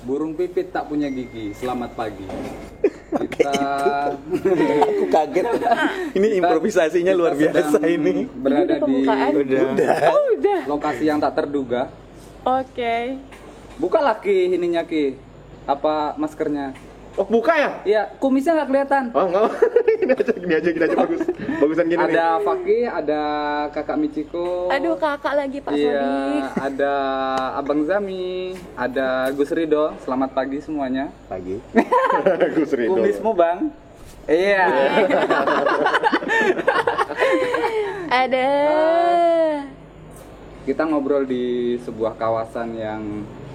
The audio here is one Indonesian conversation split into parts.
Burung pipit tak punya gigi. Selamat pagi. Kita Aku kaget. Ini improvisasinya luar biasa ini. Berada di Udah. lokasi yang tak terduga. Oke. Buka lagi ininya Ki. Apa maskernya? Oh, buka ya? Iya, kumisnya nggak kelihatan. Oh, enggak. Gini aja bagus. Bagusan gini nih. Ada Fakih, ada Kakak Michiko. Aduh, kakak lagi Pak Iya, Sodik. ada Abang Zami, ada Gus Rido. Selamat pagi semuanya. Pagi. Gus Rido. Kumismu Bang? Iya. Ada. Kita ngobrol di sebuah kawasan yang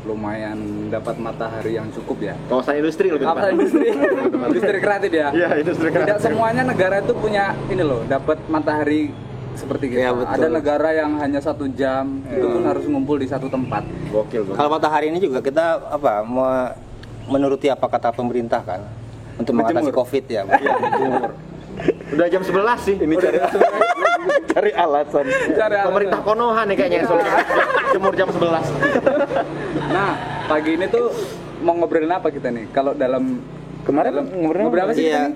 lumayan dapat matahari yang cukup ya. Kawasan industri lebih Apa tepat. industri kreatif ya? Iya, industri kreatif. Tidak semuanya negara itu punya ini loh, dapat matahari seperti kita. Iya, betul. Ada negara yang hanya 1 jam, itu pun harus ngumpul di satu tempat. Gokil. Kalau matahari ini juga kita menuruti apa kata pemerintah kan untuk mengatasi Menjemur. Covid ya. Udah jam 11 sih. Ini cari alasan. Pemerintah Konoha nih kayaknya yang suruh jemur jam 11. Nah, pagi ini tuh mau ngobrolin apa kita nih? Kalau dalam Kemarin ngobrol apa sih? Iya.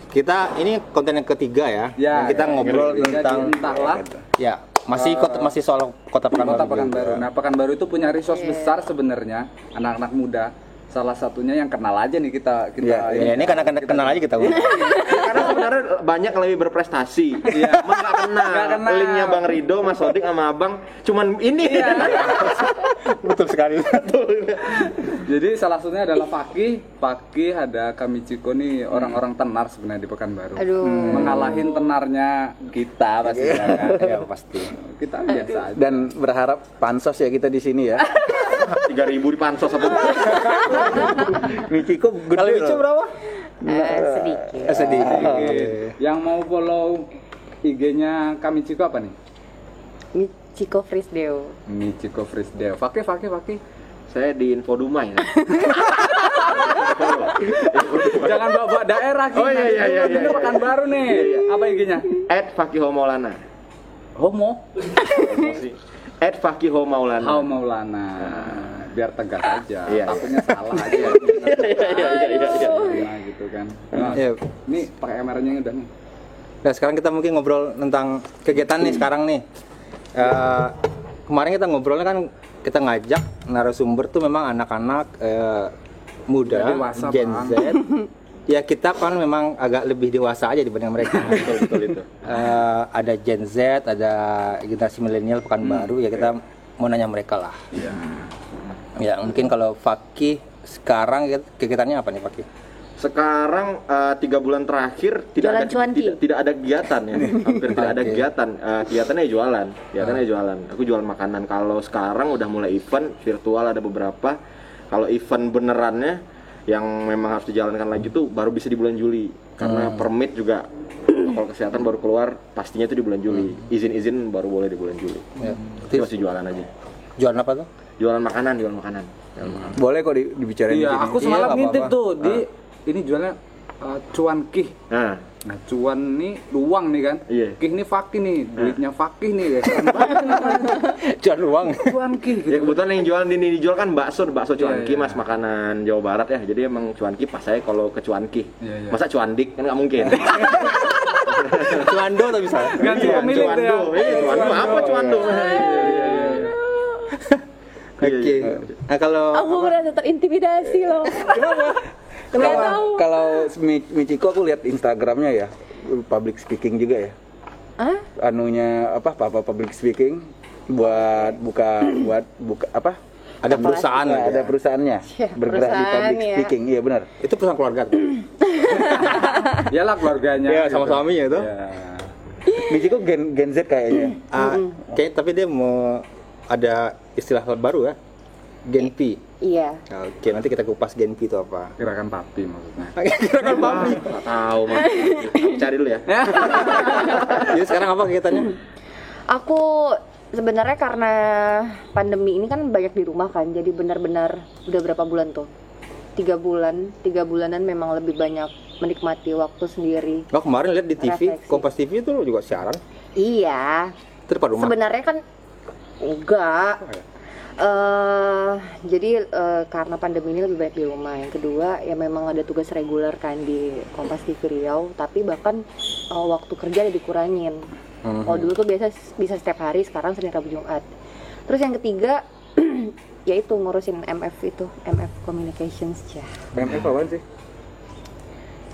Kita nih? Ini konten yang ketiga ya. Ya, yang kita ya, ngobrol jadi tentang entahlah. ya, masih soal Kota Pekanbaru. Kota Pekanbaru. juga. Nah, Pekanbaru itu punya resource besar sebenarnya, anak-anak muda. Salah satunya yang kenal aja nih kita. Ya, ini karena kenal aja kita. Karena sebenarnya banyak yang lebih berprestasi. Iya. Emang nggak kenal. Linknya Bang Rido, Mas Sodik sama Abang cuman ini. Iya. Betul sekali. Jadi salah satunya adalah Fakih, ada Kamichiko nih, orang-orang tenar sebenarnya di Pekanbaru. Aduh. Mengalahin tenarnya kita pasti kan. Ya pasti. Kita biasa aja. Dan berharap pansos ya kita di sini ya. 3.000 di pansos apa? Michiko gede. Kalau Michi berapa? Sedikit. Sedikit. Yang mau follow IG-nya Kamichiko apa nih? Michiko Frisdeo. Michiko Frisdeo. Fakih. Saya di Info Dumai. Jangan bawa daerah Ki. Oh, iya. Ini Pekanbaru nih. Apa IG-nya? @Fakihho Homo. @Fakihho Maulana. How Maulana. Biar tegas aja. Iya. Takutnya salah aja. Iya. Nah, gitu kan. Nah, Iya. ini pakai kameranya udah nih. Nah sekarang kita mungkin ngobrol tentang kegiatan nih sekarang nih. Kemarin kita ngobrolnya kan kita ngajak narasumber tuh memang anak-anak muda, Dewasa, Gen Bang. Z. Ya kita kan memang agak lebih dewasa aja dibanding mereka. Betul itu. Ada Gen Z, ada generasi milenial Pekanbaru. Ya kita mau nanya mereka lah. Iya. Ya mungkin kalau Fakih sekarang kegiatannya apa nih Fakih? Sekarang 3 bulan terakhir Jualan cuanki. tidak ada kegiatan ya. Hampir tidak ada Oke. kegiatan. Kegiatannya jualan. Jualan. Aku jualan makanan. Kalau sekarang udah mulai event virtual ada beberapa. Kalau event benerannya yang memang harus dijalankan lagi tuh baru bisa di bulan Juli. Karena permit juga protokol kesehatan baru keluar pastinya itu di bulan Juli. Izin-izin baru boleh di bulan Juli. Ya. Itu masih jualan aja. Jualan apa tuh? Jualan makanan. Boleh kok dibicarain di Iya, sini. aku semalam Iya, ngintip apa-apa. tuh di ini jualnya cuanki. Nah, Cuan nih uang nih kan. Iya. Kih nih Fakih nih, duitnya Fakih nih ya. Keren banget nih. Jualan uang. Cuanki gitu. ya kebetulan yang jualan ini dijual kan bakso cuanki Iya. Mas, makanan Jawa Barat ya. Jadi emang cuanki pas saya kalau ke cuanki. Iya. Masa cuandik kan nggak mungkin. Cuando tuh bisa. Ganti pemilik tuh ya. Cuando. Cuando apa cuando? Oke. Nah kalau Aku merasa terintimidasi loh. Nggak tahu. Kalau Michiko aku lihat Instagramnya ya, public speaking juga ya. Hah? Anunya apa public speaking buat buka apa? ada perusahaan Ya, ya. ada perusahaannya Ya, bergerak di perusahaan public ya. speaking. Iya benar. Itu perusahaan keluarga tuh. Iyalah keluarganya. Iya, gitu. sama suaminya itu. Iya. Michiko Gen Z kayaknya. Kayak tapi dia mau ada istilah baru ya. Gen P. Iya. Oke, nanti kita kupas Gen P itu apa. Gerakan papi maksudnya. Kira-kira babi. Nggak tahu Mas. Cari dulu ya. Jadi sekarang apa kegiatannya? Aku sebenarnya karena pandemi ini kan banyak di rumah kan, jadi benar-benar udah berapa bulan tuh? 3 bulanan memang lebih banyak menikmati waktu sendiri. Oh, kemarin lihat di TV, Refleksi. Kompas TV itu juga siaran. Iya. Itu depan rumah. Sebenarnya kan enggak. Karena pandemi ini lebih baik di rumah. Yang kedua ya memang ada tugas reguler kan di Kompas TV Riau, tapi bahkan waktu kerja ada dikurangin. Kalau dulu tuh bisa setiap hari, sekarang Senin Rabu Jumat. Terus yang ketiga yaitu ngurusin MF Communications ya. PMF apaan sih?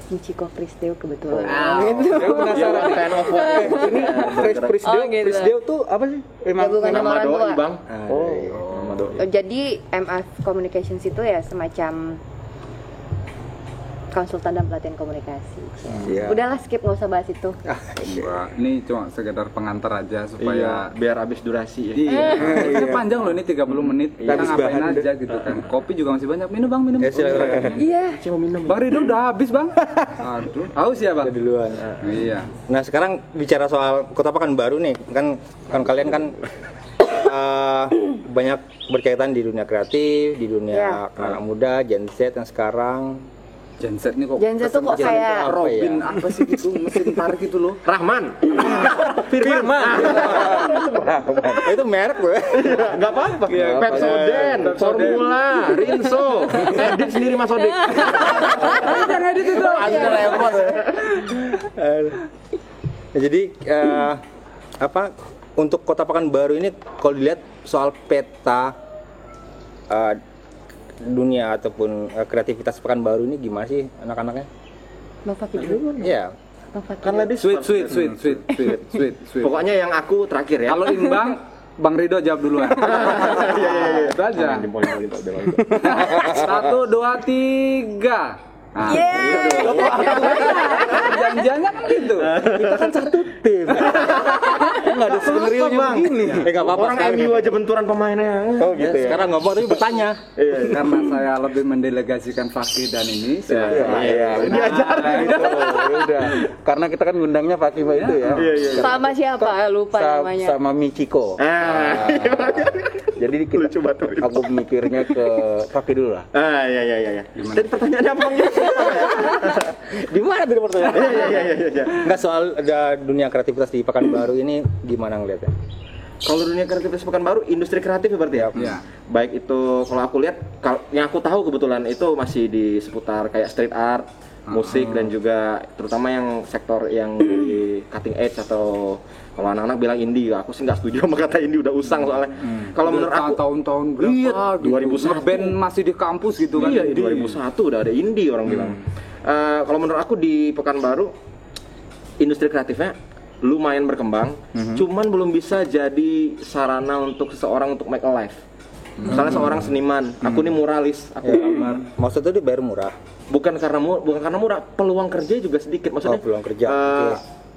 Michiko Prisdeo kebetulan. Aku penasaran. Fan of what? Ini Prisdeo, Oh, gitu. Prisdeo tuh apa sih? Gabungan Nama orang tua. doi, Bang. Oh. Nama doi. Jadi MF Communications itu ya semacam konsultan dan pelatihan komunikasi. Iya. Udahlah skip, nggak usah bahas itu. Wah, ini cuma sekedar pengantar aja Iya, supaya biar habis durasi ya. Iya, ini panjang loh, ini 30 menit. Kita Habis ngapain bahan aja gitu kan. Kopi juga masih banyak. Minum Bang, minum. Ya silakan. Iya. Saya mau minum. Bang Rido udah habis, Bang. Aduh, haus ya, Bang? Duluan. Iya. Nah sekarang bicara soal Kota Pekanbaru nih, kan kalian kan banyak berkaitan di dunia kreatif, di dunia anak muda, Gen Z yang sekarang. Genset nih kok. Genset tuh kok kayak Robin apa sih gitu, mesin tarik itu loh. Rahman. Firman. Itu merek gue. Enggak apa-apa. Pepsodent, Formula, Rinso. Edit sendiri Mas Odik. Jangan edit itu. Agak repot. Jadi untuk Kota Pekanbaru ini kalau dilihat soal peta dunia ataupun kreativitas Pekanbaru ini gimana sih anak-anaknya? Bang Fakih dulu. Iya. Bang Fakih. Kan lady Sweet. Pokoknya yang aku terakhir ya. Kalau imbang, Bang Rido jawab duluan. Iya. Itu aja. 1, 2, 3. Nah, jangan-jangan kan gitu. Kita kan satu tim. Enggak ada skenario-nya begini. Enggak apa-apa. Orang MU aja benturan pemainnya. Oh gitu ya. Sekarang ngomong tapi bertanya. Karena saya lebih mendelegasikan Fakih dan ini. Iya, diajarin. Udah. Karena kita kan ngundangnya Fakih itu ya. Sama siapa? Lupa namanya. Sama Michiko. Jadi kita, aku mikirnya ke Fakih dulu lah. Iya. Tadi pertanyaannya apa? Di mana tadi pertanyaan? Iya. Enggak soal ada dunia kreativitas di Pekanbaru ini gimana ngeliatnya? Kalau dunia kreativitas Pekanbaru, industri kreatif berarti ya? Iya. Baik itu kalau aku lihat, yang aku tahu kebetulan itu masih di seputar kayak street art, musik dan juga terutama yang sektor yang di cutting edge atau kalau anak-anak bilang indie, aku sih nggak setuju sama kata indie, udah usang soalnya. Kalau menurut aku tahun-tahun berapa? Iya, 2001. Band masih di kampus gitu kan. Iya, 2001 udah ada indie orang bilang. Kalau menurut aku di Pekanbaru industri kreatifnya lumayan berkembang, cuman belum bisa jadi sarana untuk seseorang untuk make a life. Misalnya seorang seniman, aku nih muralis, aku gambar. Maksudnya dia bayar murah. Bukan karena murah, peluang kerja juga sedikit. Maksudnya peluang kerja.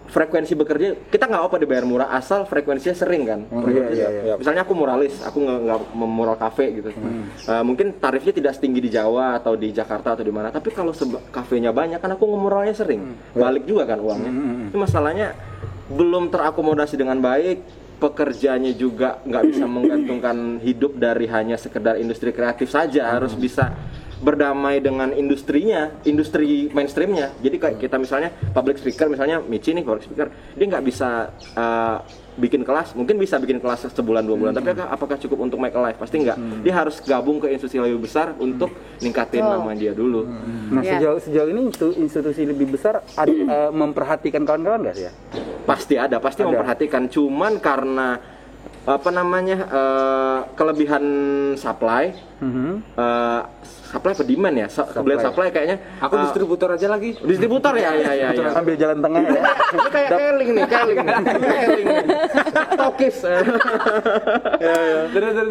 frekuensi bekerja kita nggak apa dibayar murah asal frekuensinya sering kan. Iya. Misalnya aku muralis, aku nggak memural kafe gitu. Mungkin tarifnya tidak setinggi di Jawa atau di Jakarta atau di mana, tapi kalau kafenya banyak kan aku ngemuralnya sering, balik juga kan uangnya. Itu masalahnya belum terakomodasi dengan baik, pekerjanya juga nggak bisa menggantungkan hidup dari hanya sekedar industri kreatif saja, harus bisa berdamai dengan industrinya, industri mainstreamnya. Jadi kayak kita misalnya public speaker, misalnya Michi nih public speaker, dia nggak bisa bikin kelas, mungkin bisa bikin kelas sebulan 2 bulan, tapi apakah cukup untuk make a life? Pasti nggak. Dia harus gabung ke institusi lebih besar untuk ningkatin nama dia dulu. Nah sejauh ini institusi lebih besar memperhatikan kawan-kawan nggak sih ya? Pasti ada. Memperhatikan. Cuman karena kelebihan supply, supply apa demand ya? Kelebihan supply kayaknya. Aku distributor aja lagi. Distributor ya. Ambil jalan tengah ya. Ini kayak keling nih. Tokis.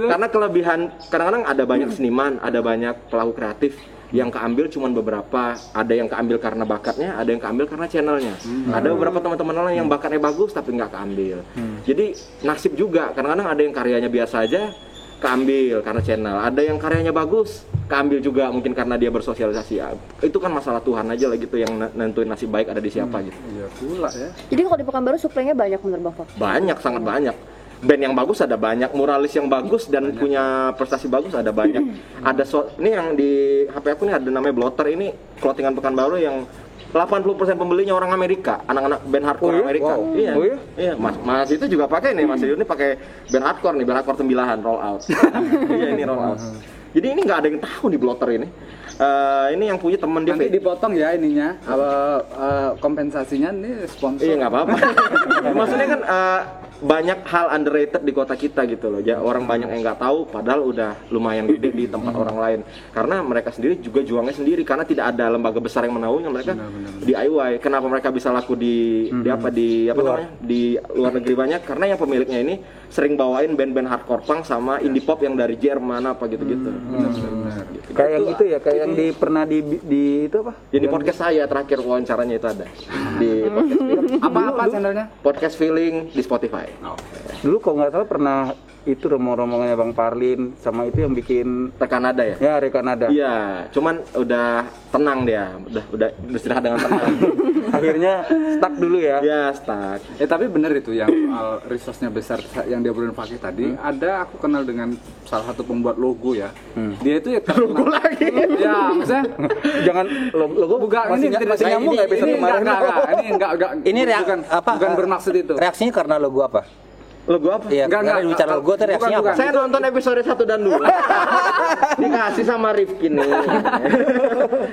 Karena kelebihan, kadang-kadang ada banyak seniman, ada banyak pelaku kreatif yang keambil cuman beberapa, ada yang keambil karena bakatnya, ada yang keambil karena channelnya. Ada beberapa teman-teman lain yang bakatnya bagus tapi nggak keambil. Jadi nasib juga, kadang-kadang ada yang karyanya biasa aja keambil karena channel, ada yang karyanya bagus keambil juga mungkin karena dia bersosialisasi. Itu kan masalah Tuhan aja lah gitu yang nentuin nasib baik ada di siapa gitu. Iya pula ya. Jadi kalau di Pekanbaru suplainya banyak menurut Bang Fok? Banyak, sangat banyak. Band yang bagus ada banyak, muralis yang bagus dan punya prestasi bagus ada banyak. Ini yang di HP aku nih ada namanya Blotter, ini clothingan Pekanbaru yang 80% pembelinya orang Amerika, anak-anak band hardcore Amerika. Wow. Iya. Oh, iya? Iya, Mas itu juga pakai nih, Mas Yudi ini pakai band hardcore nih, band hardcore Tembilahan Roll Out. Iya, ini Roll Out. Jadi ini nggak ada yang tahu di blotter ini. Ini yang punya temen dia. Nanti dipotong ya ininya, kompensasinya ini sponsor. Iya nggak apa-apa. Maksudnya kan banyak hal underrated di kota kita gitu loh. Ya, orang banyak yang nggak tahu, padahal udah lumayan gede di tempat orang lain. Karena mereka sendiri juga juangnya sendiri, karena tidak ada lembaga besar yang menaungi mereka. DIY. Kenapa mereka bisa laku di namanya di luar negeri banyak? Karena yang pemiliknya ini sering bawain band-band hardcore punk sama indie pop yang dari Jerman apa gitu-gitu. Gitu. Kayak yang itu ya, kayak yang pernah di itu apa? Jadi podcast saya terakhir wawancaranya itu ada di podcast feeling. Apa channelnya? Podcast feeling di Spotify. Dulu kalau nggak salah pernah itu rombongannya Bang Parlin sama itu yang bikin Rekanada ya? ya Rekanada. Iya, cuman udah tenang dia, udah istirahat dengan tenang. Akhirnya stuck dulu ya. Ya, stuck. Tapi bener itu yang resource-nya besar yang dia belum pakai tadi. Ada aku kenal dengan salah satu pembuat logo ya. Dia itu ya logo lagi. Ya, maksudnya Jangan logo bukan masih nyambung nggak episode kemarin? Ini enggak Ini bukan bermaksud itu. Reaksinya karena logo apa? Logo apa? Iya, karena bicara logo tuh reaksinya apa? Saya nonton episode 1 dan 2. Dikasih sama Rifki nih.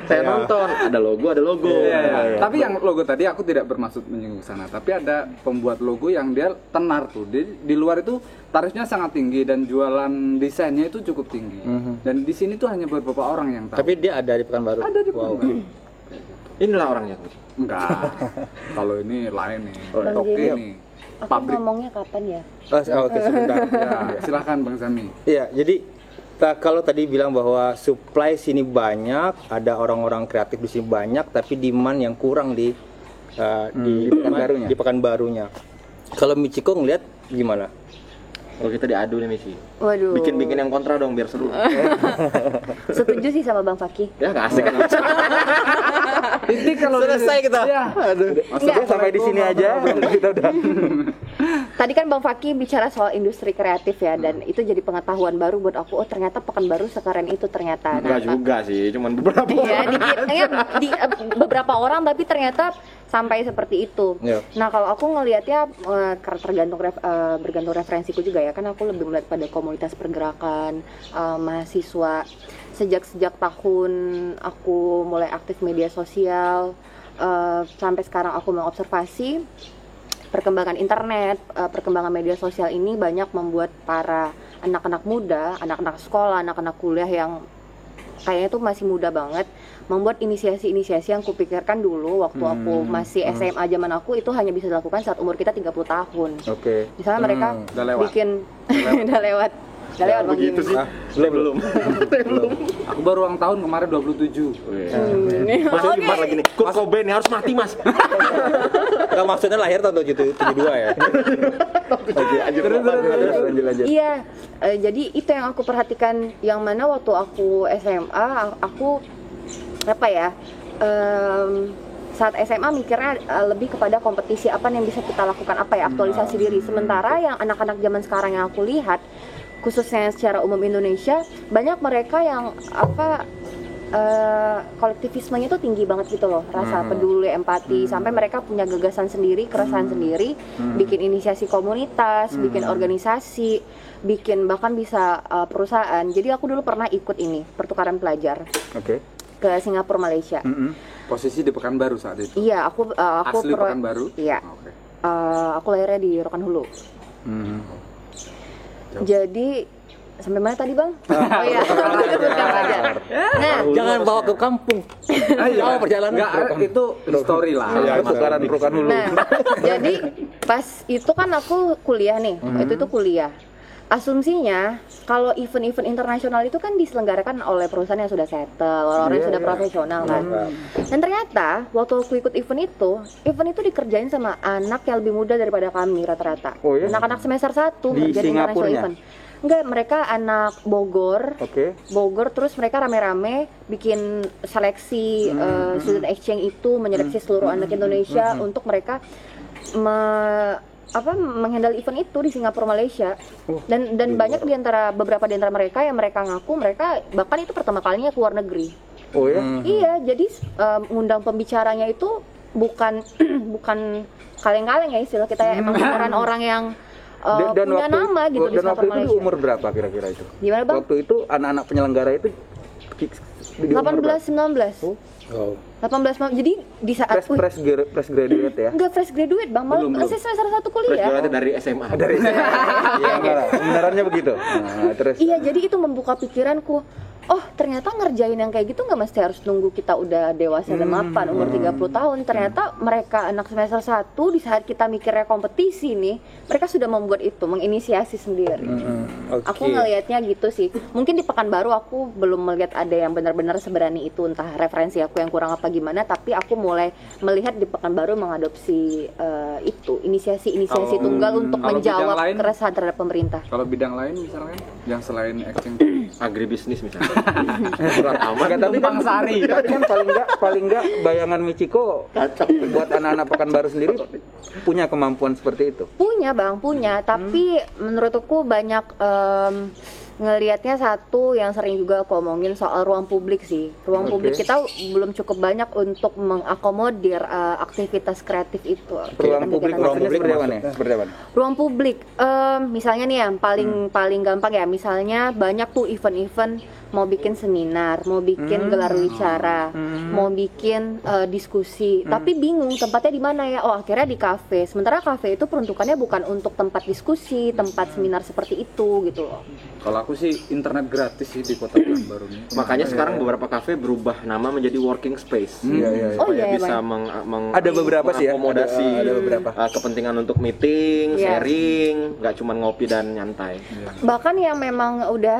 Saya nonton, ada logo. Iya. Tapi yang logo tadi aku tidak bermaksud menyinggung sana. Tapi ada pembuat logo yang dia tenar tuh. Di luar itu tarifnya sangat tinggi dan jualan desainnya itu cukup tinggi. Dan di sini tuh hanya beberapa orang yang tahu. Tapi dia ada di Pekanbaru. Ada di Pekanbaru. Inilah orangnya. Enggak. Kalau ini lain nih. Bang Toke Jerry, nih. aku Pabrik. ngomongnya kapan ya? Oke, sebentar. Ya, silakan Bang Sami. Iya, jadi kalau tadi bilang bahwa supply sini banyak, ada orang-orang kreatif di sini banyak, tapi demand yang kurang di Pekanbarunya. di Pekanbarunya. Kalau Michiko ngeliat gimana? Kalau kita diadu nih Misi. Waduh. Bikin yang kontra dong biar seru. Setuju sih sama Bang Fakih. Ya nggak asik kan? Ini kalau Selesai kita. Ya. Maksudnya sampai di sini aja kita udah. Tadi kan Bang Fakih bicara soal industri kreatif ya, dan itu jadi pengetahuan baru buat aku. Oh ternyata Pekanbaru sekeren itu ternyata. Enggak juga sih, cuman beberapa Iya, orang. beberapa orang tapi ternyata sampai seperti itu. Iya. Nah kalau aku ngelihatnya bergantung referensiku juga ya, kan aku lebih melihat pada komunitas pergerakan mahasiswa. Sejak tahun aku mulai aktif media sosial sampai sekarang aku mengobservasi perkembangan internet, perkembangan media sosial ini banyak membuat para anak-anak muda, anak-anak sekolah, anak-anak kuliah yang kayaknya tuh masih muda banget, membuat inisiasi-inisiasi yang kupikirkan dulu waktu aku masih SMA zaman aku itu hanya bisa dilakukan saat umur kita 30 tahun. Oke. Misalnya mereka Udah lewat. bikin udah lewat Bang Begitu Jimmy. sih. Belum. Aku baru ulang tahun kemarin 27. Masuk di bar lagi nih. Kok Cobain harus mati, Mas. Nggak, maksudnya lahir tahun 72 ya? Lanjut. Iya, jadi itu yang aku perhatikan, yang mana waktu aku SMA, aku apa ya, saat SMA mikirnya lebih kepada kompetisi apa yang bisa kita lakukan, apa ya, aktualisasi diri. Sementara yang anak-anak zaman sekarang yang aku lihat, khususnya secara umum Indonesia, banyak mereka yang apa, kolektivismenya itu tinggi banget gitu loh, rasa peduli, empati, sampai mereka punya gagasan sendiri, keresahan sendiri, bikin inisiasi komunitas, bikin organisasi, bikin bahkan bisa perusahaan. Jadi aku dulu pernah ikut ini pertukaran pelajar Oke. ke Singapura, Malaysia. Posisi di Pekanbaru saat itu. Iya, aku Asli Pekanbaru? Iya. Oke. Aku lahirnya di Rokan Hulu. Jadi sampai mana tadi Bang? Oh iya. Nah, Jangan bawa ke kampung. Bawa perjalanan. Enggak, itu story lah. Pertukaran dulu. nah, jadi pas itu kan aku kuliah nih. Itu tuh kuliah. Asumsinya kalau event-event internasional itu kan diselenggarakan oleh perusahaan yang sudah settle, orang-orang yang sudah profesional kan. Dan ternyata waktu aku ikut event itu dikerjain sama anak yang lebih muda daripada kami rata-rata. Oh, iya? Anak-anak semester 1 Di jadi international Singapurnya? event. Enggak, mereka anak Bogor. Oke. Bogor, terus mereka rame-rame bikin seleksi student exchange itu, menyeleksi seluruh anak Indonesia untuk mereka menghandle event itu di Singapura, Malaysia. Dan banyak beberapa di antara mereka yang mereka ngaku mereka bahkan itu pertama kalinya keluar negeri. Oh ya? Iya, jadi ngundang pembicaranya itu bukan bukan kaleng-kaleng ya istilah kita ya, emang beneran orang yang punya nama gitu di dan waktu Singapura, itu di Malaysia. umur berapa kira-kira itu? Gimana Bang? Waktu itu anak-anak penyelenggara itu di umur berapa? 18-19. Oh. 18 jadi di saat Fresh graduate ya? enggak fresh graduate Bang, malah masih semester 1 kuliah. Berarti dari SMA. Dari Iya enggak lah, kebenarannya begitu. Nah, terus Iya, jadi itu membuka pikiranku. Oh, ternyata ngerjain yang kayak gitu nggak mesti harus nunggu kita udah dewasa dan mapan, umur 30 tahun. Ternyata mereka anak semester 1 di saat kita mikirnya kompetisi nih, mereka sudah membuat itu, menginisiasi sendiri. Oke. Aku ngelihatnya gitu sih. Mungkin di Pekanbaru aku belum melihat ada yang benar-benar seberani itu, entah referensi aku yang kurang apa gimana, tapi aku mulai melihat di Pekanbaru mengadopsi itu, inisiasi tunggal untuk kalau menjawab bidang lain? keresahan terhadap pemerintah. Kalau bidang lain misalkan yang selain acting Agribisnis misalnya. Surat aman. Enggak, tapi kan Sari. tapi kan paling enggak bayangan Michiko buat anak-anak Pekanbaru sendiri punya kemampuan seperti itu. Punya Bang, punya. Tapi menurutku banyak ngelihatnya satu yang sering juga aku omongin soal ruang publik sih. Ruang publik kita belum cukup banyak untuk mengakomodir aktivitas kreatif itu. Ruang publik maksudnya seperti apa nih? Seperti apa? Ruang publik, misalnya nih yang paling gampang ya, misalnya banyak tuh event-event mau bikin seminar, mau bikin gelar wicara, mau bikin diskusi, tapi bingung tempatnya di mana ya. Oh, akhirnya di kafe. Sementara kafe itu peruntukannya bukan untuk tempat diskusi, tempat seminar seperti itu gitu loh. Kalau aku sih internet gratis sih di kota Pekanbaru ini. Makanya sekarang beberapa kafe berubah nama menjadi working space. Iya. Oh Supaya iya, bisa Bang. Ada beberapa sih ya, mengakomodasi ada beberapa. kepentingan untuk meeting, Iya. sharing, nggak cuma ngopi dan nyantai. Bahkan yang memang udah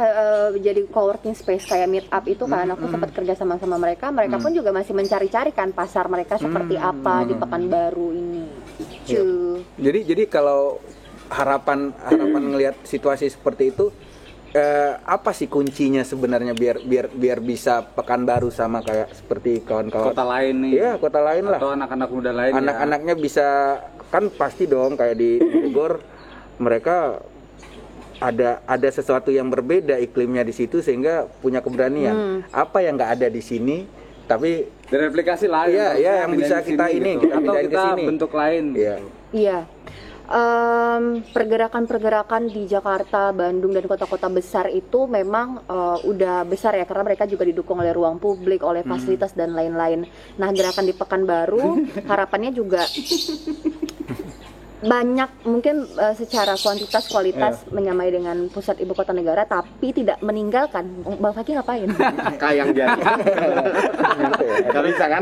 jadi co-working space kayak meet up itu kan, aku sempat kerja sama mereka pun juga masih mencari-cari kan pasar mereka seperti apa di Pekanbaru ini. Jadi kalau harapan ngelihat situasi seperti itu apa sih kuncinya sebenarnya biar bisa Pekanbaru sama kayak seperti kawan-kawan Kota lain nih. Iya, kota lain lah. Atau anak-anak muda lain. Anak-anaknya bisa, kan pasti dong kayak di Bogor mereka ada sesuatu yang berbeda iklimnya di situ sehingga punya keberanian. Apa yang nggak ada di sini tapi direplikasi lain. Iya, Harusnya yang pindahin bisa ke kita sini ini, gitu. kita Atau pindahin ke kita sini. bentuk lain. Iya. Iya. Pergerakan-pergerakan di Jakarta, Bandung dan kota-kota besar itu memang udah besar ya, karena mereka juga didukung oleh ruang publik, oleh fasilitas dan lain-lain. Nah, gerakan di Pekanbaru harapannya juga banyak, mungkin secara kuantitas kualitas menyamai dengan pusat ibu kota negara, tapi tidak meninggalkan. Bang Fakih ngapain? Kayang jadi. Nggak bisa kan?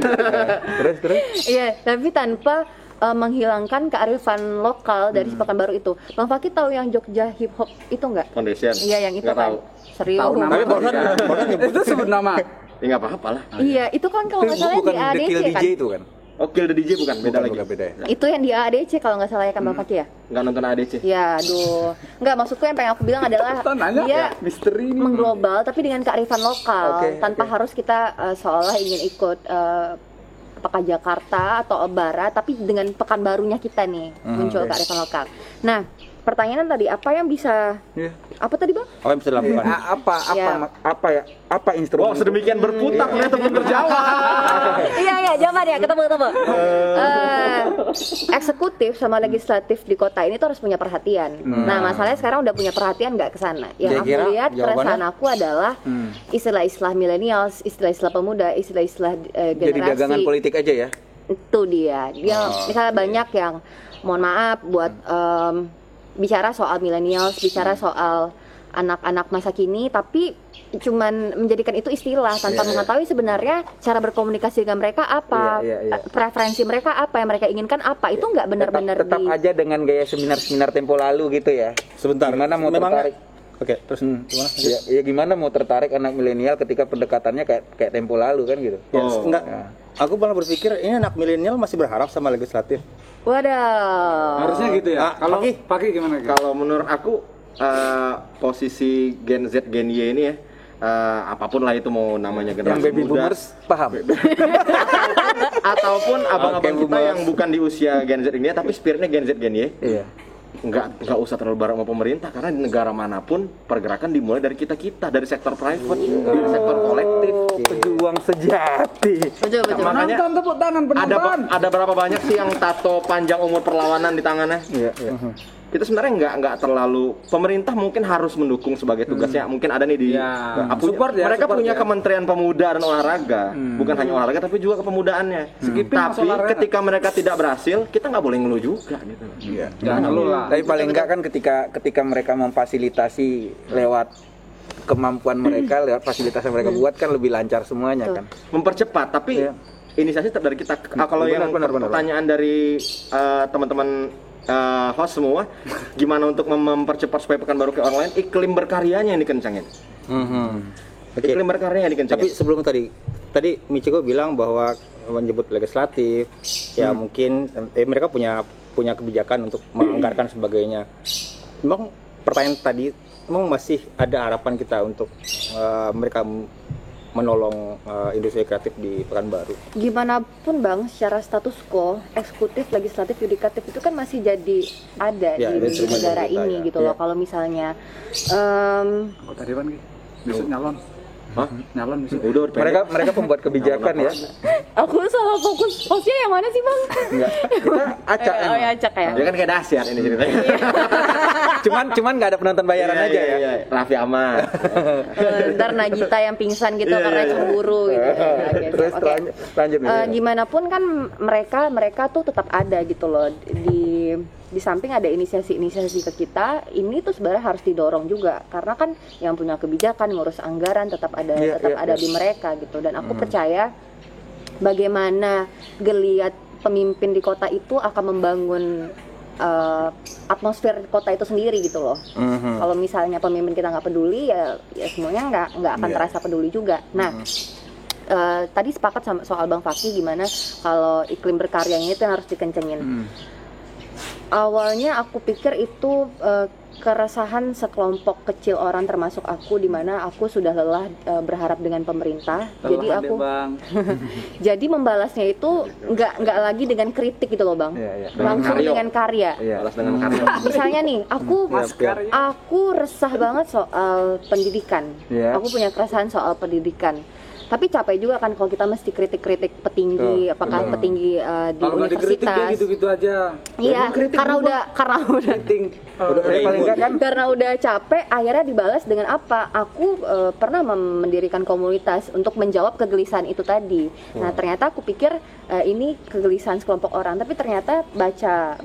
Terus Iya, tapi tanpa menghilangkan kearifan lokal dari Pekanbaru itu. Bang Fakih tahu yang Jogja Hip Hop itu nggak? Foundation. Iya, yang itu Nggak kan. tahu. Serius. Tahu nama. Tapi Itu sebut nama. Ya nggak apa-apa lah. Iya, itu kan kalau nggak salah bukan di The AADC Kill kan. DJ itu kan? Oh, Kill the DJ bukan, beda lagi. Bukan beda ya. Itu yang di AADC kalau nggak salah ya kan Bang Fakih ya? Nggak nonton ADC. Ya, aduh. Nggak, maksudku yang pengen aku bilang adalah Nanya dia misteri ini. mengglobal tapi dengan kearifan lokal, Oke, tanpa harus kita seolah ingin ikut apakah Jakarta atau Barat, tapi dengan Pekanbarunya kita nih muncul kearifan lokal. Nah, pertanyaan tadi apa yang bisa apa tadi Bang? Oh, yang bisa dilakukan. Ya. Apa instrumen? Oh, sedemikian berputar ternyata belum terjawab. Iya, jawaban ya, ketemu. Eksekutif sama legislatif di kota ini tuh harus punya perhatian. Nah, masalahnya sekarang udah punya perhatian nggak ke sana? Yang aku Kira-kira lihat keresahan jawabannya? aku adalah istilah-istilah millennials, istilah-istilah pemuda, istilah-istilah Jadi dagangan generasi. politik aja ya? Itu dia. Misalnya banyak yang mohon maaf buat bicara soal millennials, bicara soal anak-anak masa kini, tapi cuman menjadikan itu istilah tanpa mengetahui sebenarnya cara berkomunikasi dengan mereka apa, preferensi mereka apa, yang mereka inginkan apa, itu nggak benar-benar tetap aja dengan gaya seminar-seminar tempo lalu gitu ya. Sebentar. Gimana mau Memangnya- tertarik? Oke, terus gimana? Ya gimana mau tertarik anak milenial ketika pendekatannya kayak tempo lalu kan gitu. Ya, Oh. enggak. Ya. Aku malah berpikir ini anak milenial masih berharap sama legislatif. Waduh. Harusnya gitu ya. Kalau Fakih gimana? Ki? Kalau menurut aku posisi Gen Z, Gen Y ini ya, apapun lah itu mau namanya Yang generasi baby muda boomers paham. ataupun abang-abang Oke, kita boomers. yang bukan di usia Gen Z ini ya, tapi spiritnya Gen Z, Gen Y. Iya. nggak usah terlalu bareng sama pemerintah, karena di negara manapun pergerakan dimulai dari kita dari sektor private, dari sektor kolektif. Pejuang sejati. Betul. Makanya Penonton, tepuk tangan penonton. ada berapa banyak sih yang tato panjang umur perlawanan di tangannya? Iya. Kita sebenarnya nggak terlalu, pemerintah mungkin harus mendukung sebagai tugasnya. Mungkin ada nih di Support ya, mereka support punya ya. Kementerian Pemuda dan Olahraga, bukan hanya olahraga tapi juga kepemudaannya. Tapi ketika mereka tidak berhasil, kita nggak boleh ngeluh juga gitu. Iya. Jangan ngeluh lah. Tapi paling enggak kan ketika mereka memfasilitasi lewat kemampuan mereka, lewat fasilitas yang mereka buat kan lebih lancar semuanya kan. Mempercepat, tapi inisiasi tetap dari kita. Kalau yang pertanyaan dari teman-teman host semua, gimana untuk mempercepat supaya Pekanbaru kayak orang lain, iklim berkaryanya yang dikencangin. Iklim berkaryanya yang dikencangin. Tapi sebelum tadi Michiko bilang bahwa menyebut legislatif, ya mungkin mereka punya kebijakan untuk menganggarkan sebagainya. Memang pertanyaan tadi, memang masih ada harapan kita untuk mereka menolong industri kreatif di Pekanbaru. Gimana pun Bang, secara status quo, eksekutif, legislatif, yudikatif itu kan masih jadi ada Ya, di negara ini gitu loh. Ya. Kalau misalnya Anggota dewan gitu. Besok nyalon. Hah? Nyalon besok. Udah Mereka pembuat kebijakan ya. aku salah fokus, hostnya yang mana sih Bang? Enggak. Kita acak Oh ya acak ya. Dia kan kayak dahsyat ini ceritanya. cuman nggak ada penonton bayaran aja ya. Iya. Raffi Ahmad. Ntar Nagita yang pingsan gitu karena cemburu gitu. Oke, Terus oke. lanjut nih. Gimana pun kan mereka tuh tetap ada gitu loh di samping ada inisiasi ke kita, ini tuh sebenarnya harus didorong juga karena kan yang punya kebijakan ngurus anggaran tetap ada di mereka gitu. Dan aku percaya bagaimana geliat pemimpin di kota itu akan membangun atmosfer kota itu sendiri gitu loh. Kalau misalnya pemimpin kita nggak peduli ya semuanya nggak akan terasa peduli juga. Nah tadi sepakat sama soal Bang Fakih gimana kalau iklim berkaryanya itu yang harus dikencengin. Awalnya aku pikir itu keresahan sekelompok kecil orang termasuk aku, di mana aku sudah lelah berharap dengan pemerintah. Jadi aku jadi membalasnya itu nggak lagi dengan kritik gitu loh Bang, langsung dengan karya. Balas dengan karya. Misalnya nih aku resah banget soal pendidikan. Aku punya keresahan soal pendidikan. Tapi capek juga kan kalau kita mesti kritik-kritik petinggi, apakah petinggi di kalau universitas. Gitu-gitu aja. Iya, karena udah karena udah capek, akhirnya dibalas dengan apa? Aku pernah mendirikan komunitas untuk menjawab kegelisahan itu tadi. Nah, ternyata aku pikir ini kegelisahan sekelompok orang, tapi ternyata baca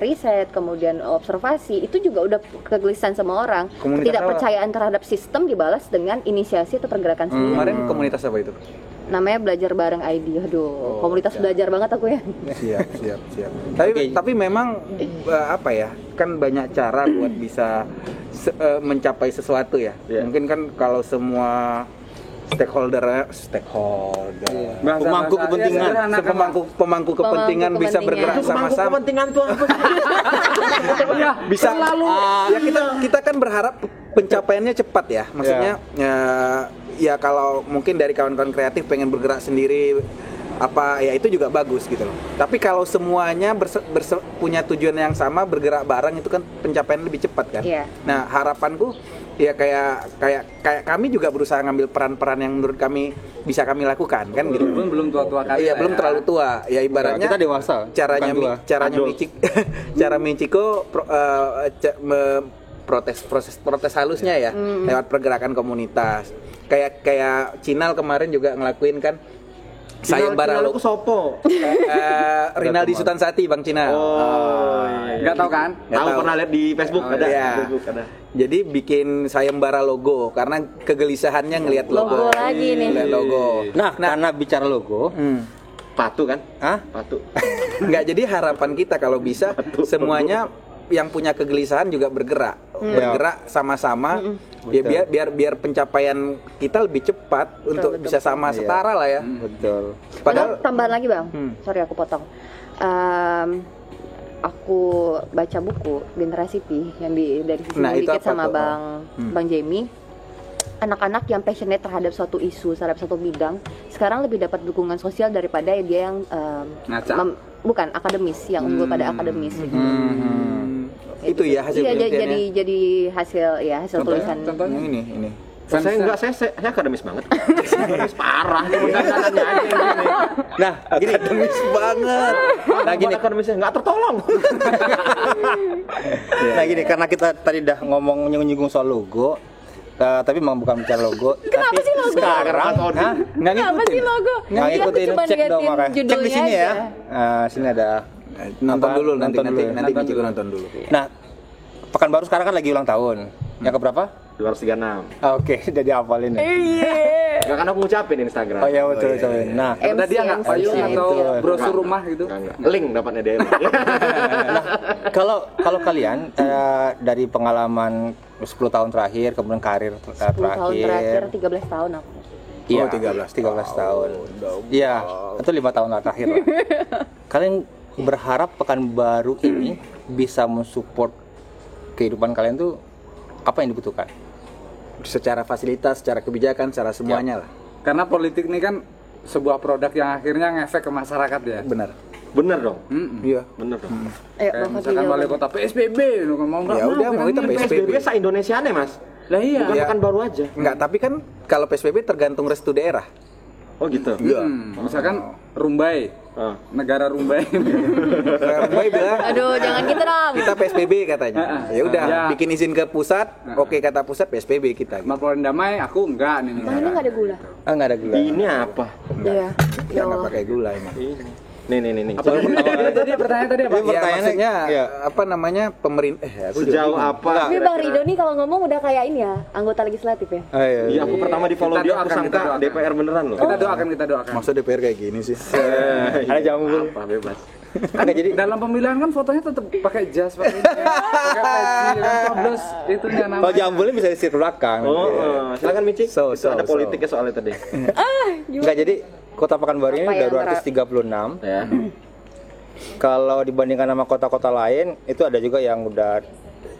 riset, kemudian observasi, itu juga udah kegelisahan semua orang. Ketidakpercayaan terhadap sistem dibalas dengan inisiasi atau pergerakan sendiri. Kemarin komunitas apa itu? Namanya Belajar Bareng ID. Aduh, komunitas belajar banget aku ya. Siap. Tapi memang apa ya? Kan banyak cara buat bisa mencapai sesuatu ya. Mungkin kan kalau semua stakeholder Pemangku kepentingan. Pemangku kepentingan bisa bergerak sama-sama. Kepentingan tuh apa? Bisa ya kita kan berharap pencapaiannya cepat ya. Maksudnya ya kalau mungkin dari kawan-kawan kreatif pengen bergerak sendiri apa ya itu juga bagus gitu loh. Tapi kalau semuanya punya tujuan yang sama, bergerak bareng itu kan pencapaian lebih cepat kan. Nah, harapanku ya kayak kami juga berusaha ngambil peran-peran yang menurut kami bisa kami lakukan kan gitu. Belum tua-tua kali. Iya, belum terlalu tua. Ya ibaratnya kita dewasa. Caranya Michiko protes halusnya ya lewat pergerakan komunitas. Kayak Cinal kemarin juga ngelakuin kan sayembara logo sopo. Rinaldi Sutansati Bang Cinal. Nggak tahu kan? Tahu pernah lihat di Facebook ada. Facebook ada. Jadi bikin sayembara logo karena kegelisahannya ngelihat logo lagi nih. Logo. Nah, karena bicara logo, Patu kan? Patu. Enggak, jadi harapan kita kalau bisa semuanya yang punya kegelisahan juga bergerak sama-sama ya biar pencapaian kita lebih cepat untuk bisa sama setara lah ya. Betul. Padahal tambahan lagi Bang, sorry aku potong. Aku baca buku Generasi Pi yang dari sisi dikit sama Bang Jamie. Anak-anak yang passionate terhadap suatu isu, terhadap suatu bidang, sekarang lebih dapat dukungan sosial daripada dia yang bukan akademis, yang unggul pada akademis. Itu ya hasil Iya, penelitiannya. jadi hasil ya hasil tulisan. Contohnya Ini. Saya enggak, saya akademis banget. Akademis parah, cuma dandanannya aja yang gini. Nah, gini. Akademis banget. Nah, gini akademisnya enggak tertolong. Nah gini, karena kita tadi udah ngomong nyinggung soal logo, tapi memang bukan bicara logo. Kenapa tapi sih logo? Sekarang, Nggak Kenapa ngikutin. sih logo? nggak Iya, aku ngikutin, cuma cek dong liatin makanya. Cek di judulnya sini ya. aja. Sini ada. Nonton apa? dulu nanti Nonton dulu ya. Michi nonton dulu. Nah, Pekanbaru sekarang kan lagi ulang tahun. Yang keberapa? 236. Oke, udah dihafalin ya. Enggak kan aku ngucapin di Instagram. Oh iya betul betul. Nah, ada dia nggak MC, payung atau betul. brosur rumah gitu? Enggak. Link dapatnya dia. kalau kalian dari pengalaman 10 tahun terakhir, kemudian karir 10 tahun terakhir, 13 tahun aku. Iya, Oh, 13 tahun. Iya, itu 5 tahun terakhir lah. Kalian berharap Pekanbaru ini bisa mensupport kehidupan kalian tuh apa yang dibutuhkan? Secara fasilitas, secara kebijakan, secara semuanya lah. Karena politik ini kan sebuah produk yang akhirnya ngefek ke masyarakat ya. Benar. Bener dong. Iya. Bener dong. Ayo, Kayak Bang Fakih misalkan wali jawab. kota PSBB, lu mau nggak Ya udah, mau kita PSBB se-Indonesia nih, Mas. Lah iya. Bukan Iya. Pekanbaru aja. Enggak, tapi kan kalau PSBB tergantung restu daerah. Oh gitu. Misalkan Rumbai, Ah. negara Rumbai. Rumbai bilang Aduh, jangan gitu dong. kita PSBB katanya. Ya udah, Ya. bikin izin ke pusat. Oke kata pusat PSBB kita. Laporan damai, aku enggak nih. Bang, ini nggak ada gula. Nggak ada gula. Ini apa? Iya. Ya nggak pakai gula emang. Nih. Tadi pertanyaan tadi apa? Ya, Pertanyaannya, maksudnya iya. apa namanya pemerintah? Aku juga Sejauh bingung. apa? Tapi Bang Rido nih kalau ngomong udah kayak ini ya, anggota legislatif ya. Iya, aku pertama di follow Kita dia, aku doakan, kita sangka doakan. DPR beneran loh. Kita doakan. Masa DPR kayak gini sih? Ada jambul. Apa bebas. Kan jadi dalam pemilihan kan fotonya tetap pakai jas, pakai peci, kan coblos itunya namanya. Kalau jambulnya bisa di setir belakang. Oh, silakan Michi. So, Itu ada politiknya soalnya tadi. Enggak, jadi Kota Pekanbaru ini Apa yang udah 236. Ya. Kalau dibandingkan sama kota-kota lain, itu ada juga yang udah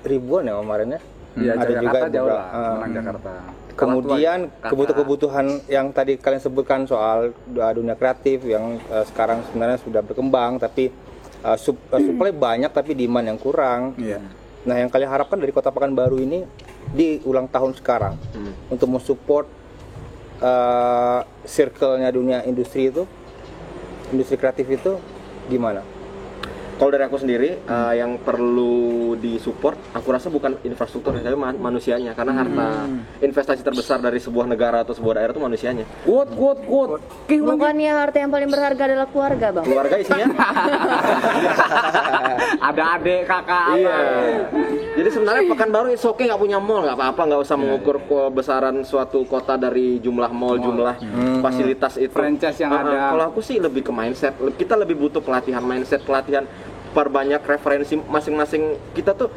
ribuan ya kemarin ya. Iya, Ada Jakarta juga jauh beberapa. lah, menang Jakarta. Kemudian Kakak. kebutuhan yang tadi kalian sebutkan soal dunia kreatif yang sekarang sebenarnya sudah berkembang, tapi supply banyak tapi demand yang kurang. Iya. Nah, yang kalian harapkan dari Kota Pekanbaru ini di ulang tahun sekarang untuk mensupport circle-nya dunia industri itu, industri kreatif itu gimana? Kalau dari aku sendiri, yang perlu disupport, aku rasa bukan infrastruktur, tapi manusianya. Karena harta investasi terbesar dari sebuah negara atau sebuah daerah itu manusianya. Quote. Bukannya harta yang paling berharga adalah keluarga, Bang? Keluarga isinya. Ada adik, kakak, Iya. Jadi sebenarnya Pekanbaru is okay, nggak punya mall, nggak apa-apa, nggak usah mengukur kebesaran suatu kota dari jumlah mall, jumlah fasilitas itu. Franchise yang ada. Kalau aku sih lebih ke mindset. Kita lebih butuh pelatihan mindset, pelatihan perbanyak referensi masing-masing. Kita tuh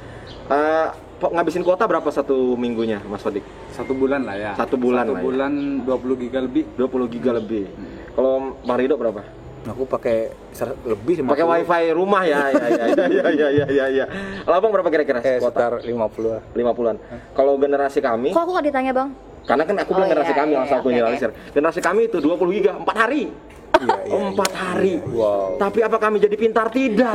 ngabisin kuota berapa satu minggunya, Mas Fadik? 1 bulan lah ya. 1 bulan lah ya. 1 bulan 20 giga lebih. 20 giga lebih. Kalau Bang Rido berapa? Aku pakai lebih 50. Pakai wifi rumah ya. Ya. Kalau Abang berapa kira-kira? Sekitar 50 lah. 50-an. Kalau generasi kami, Kok aku nggak ditanya, Bang? karena kan aku bilang Oh, generasi iya, kami iya, langsung aku oke, generalisir. Generasi kami itu 20 giga 4 hari. 4 hari. Wow. Tapi apa kami jadi pintar? Tidak.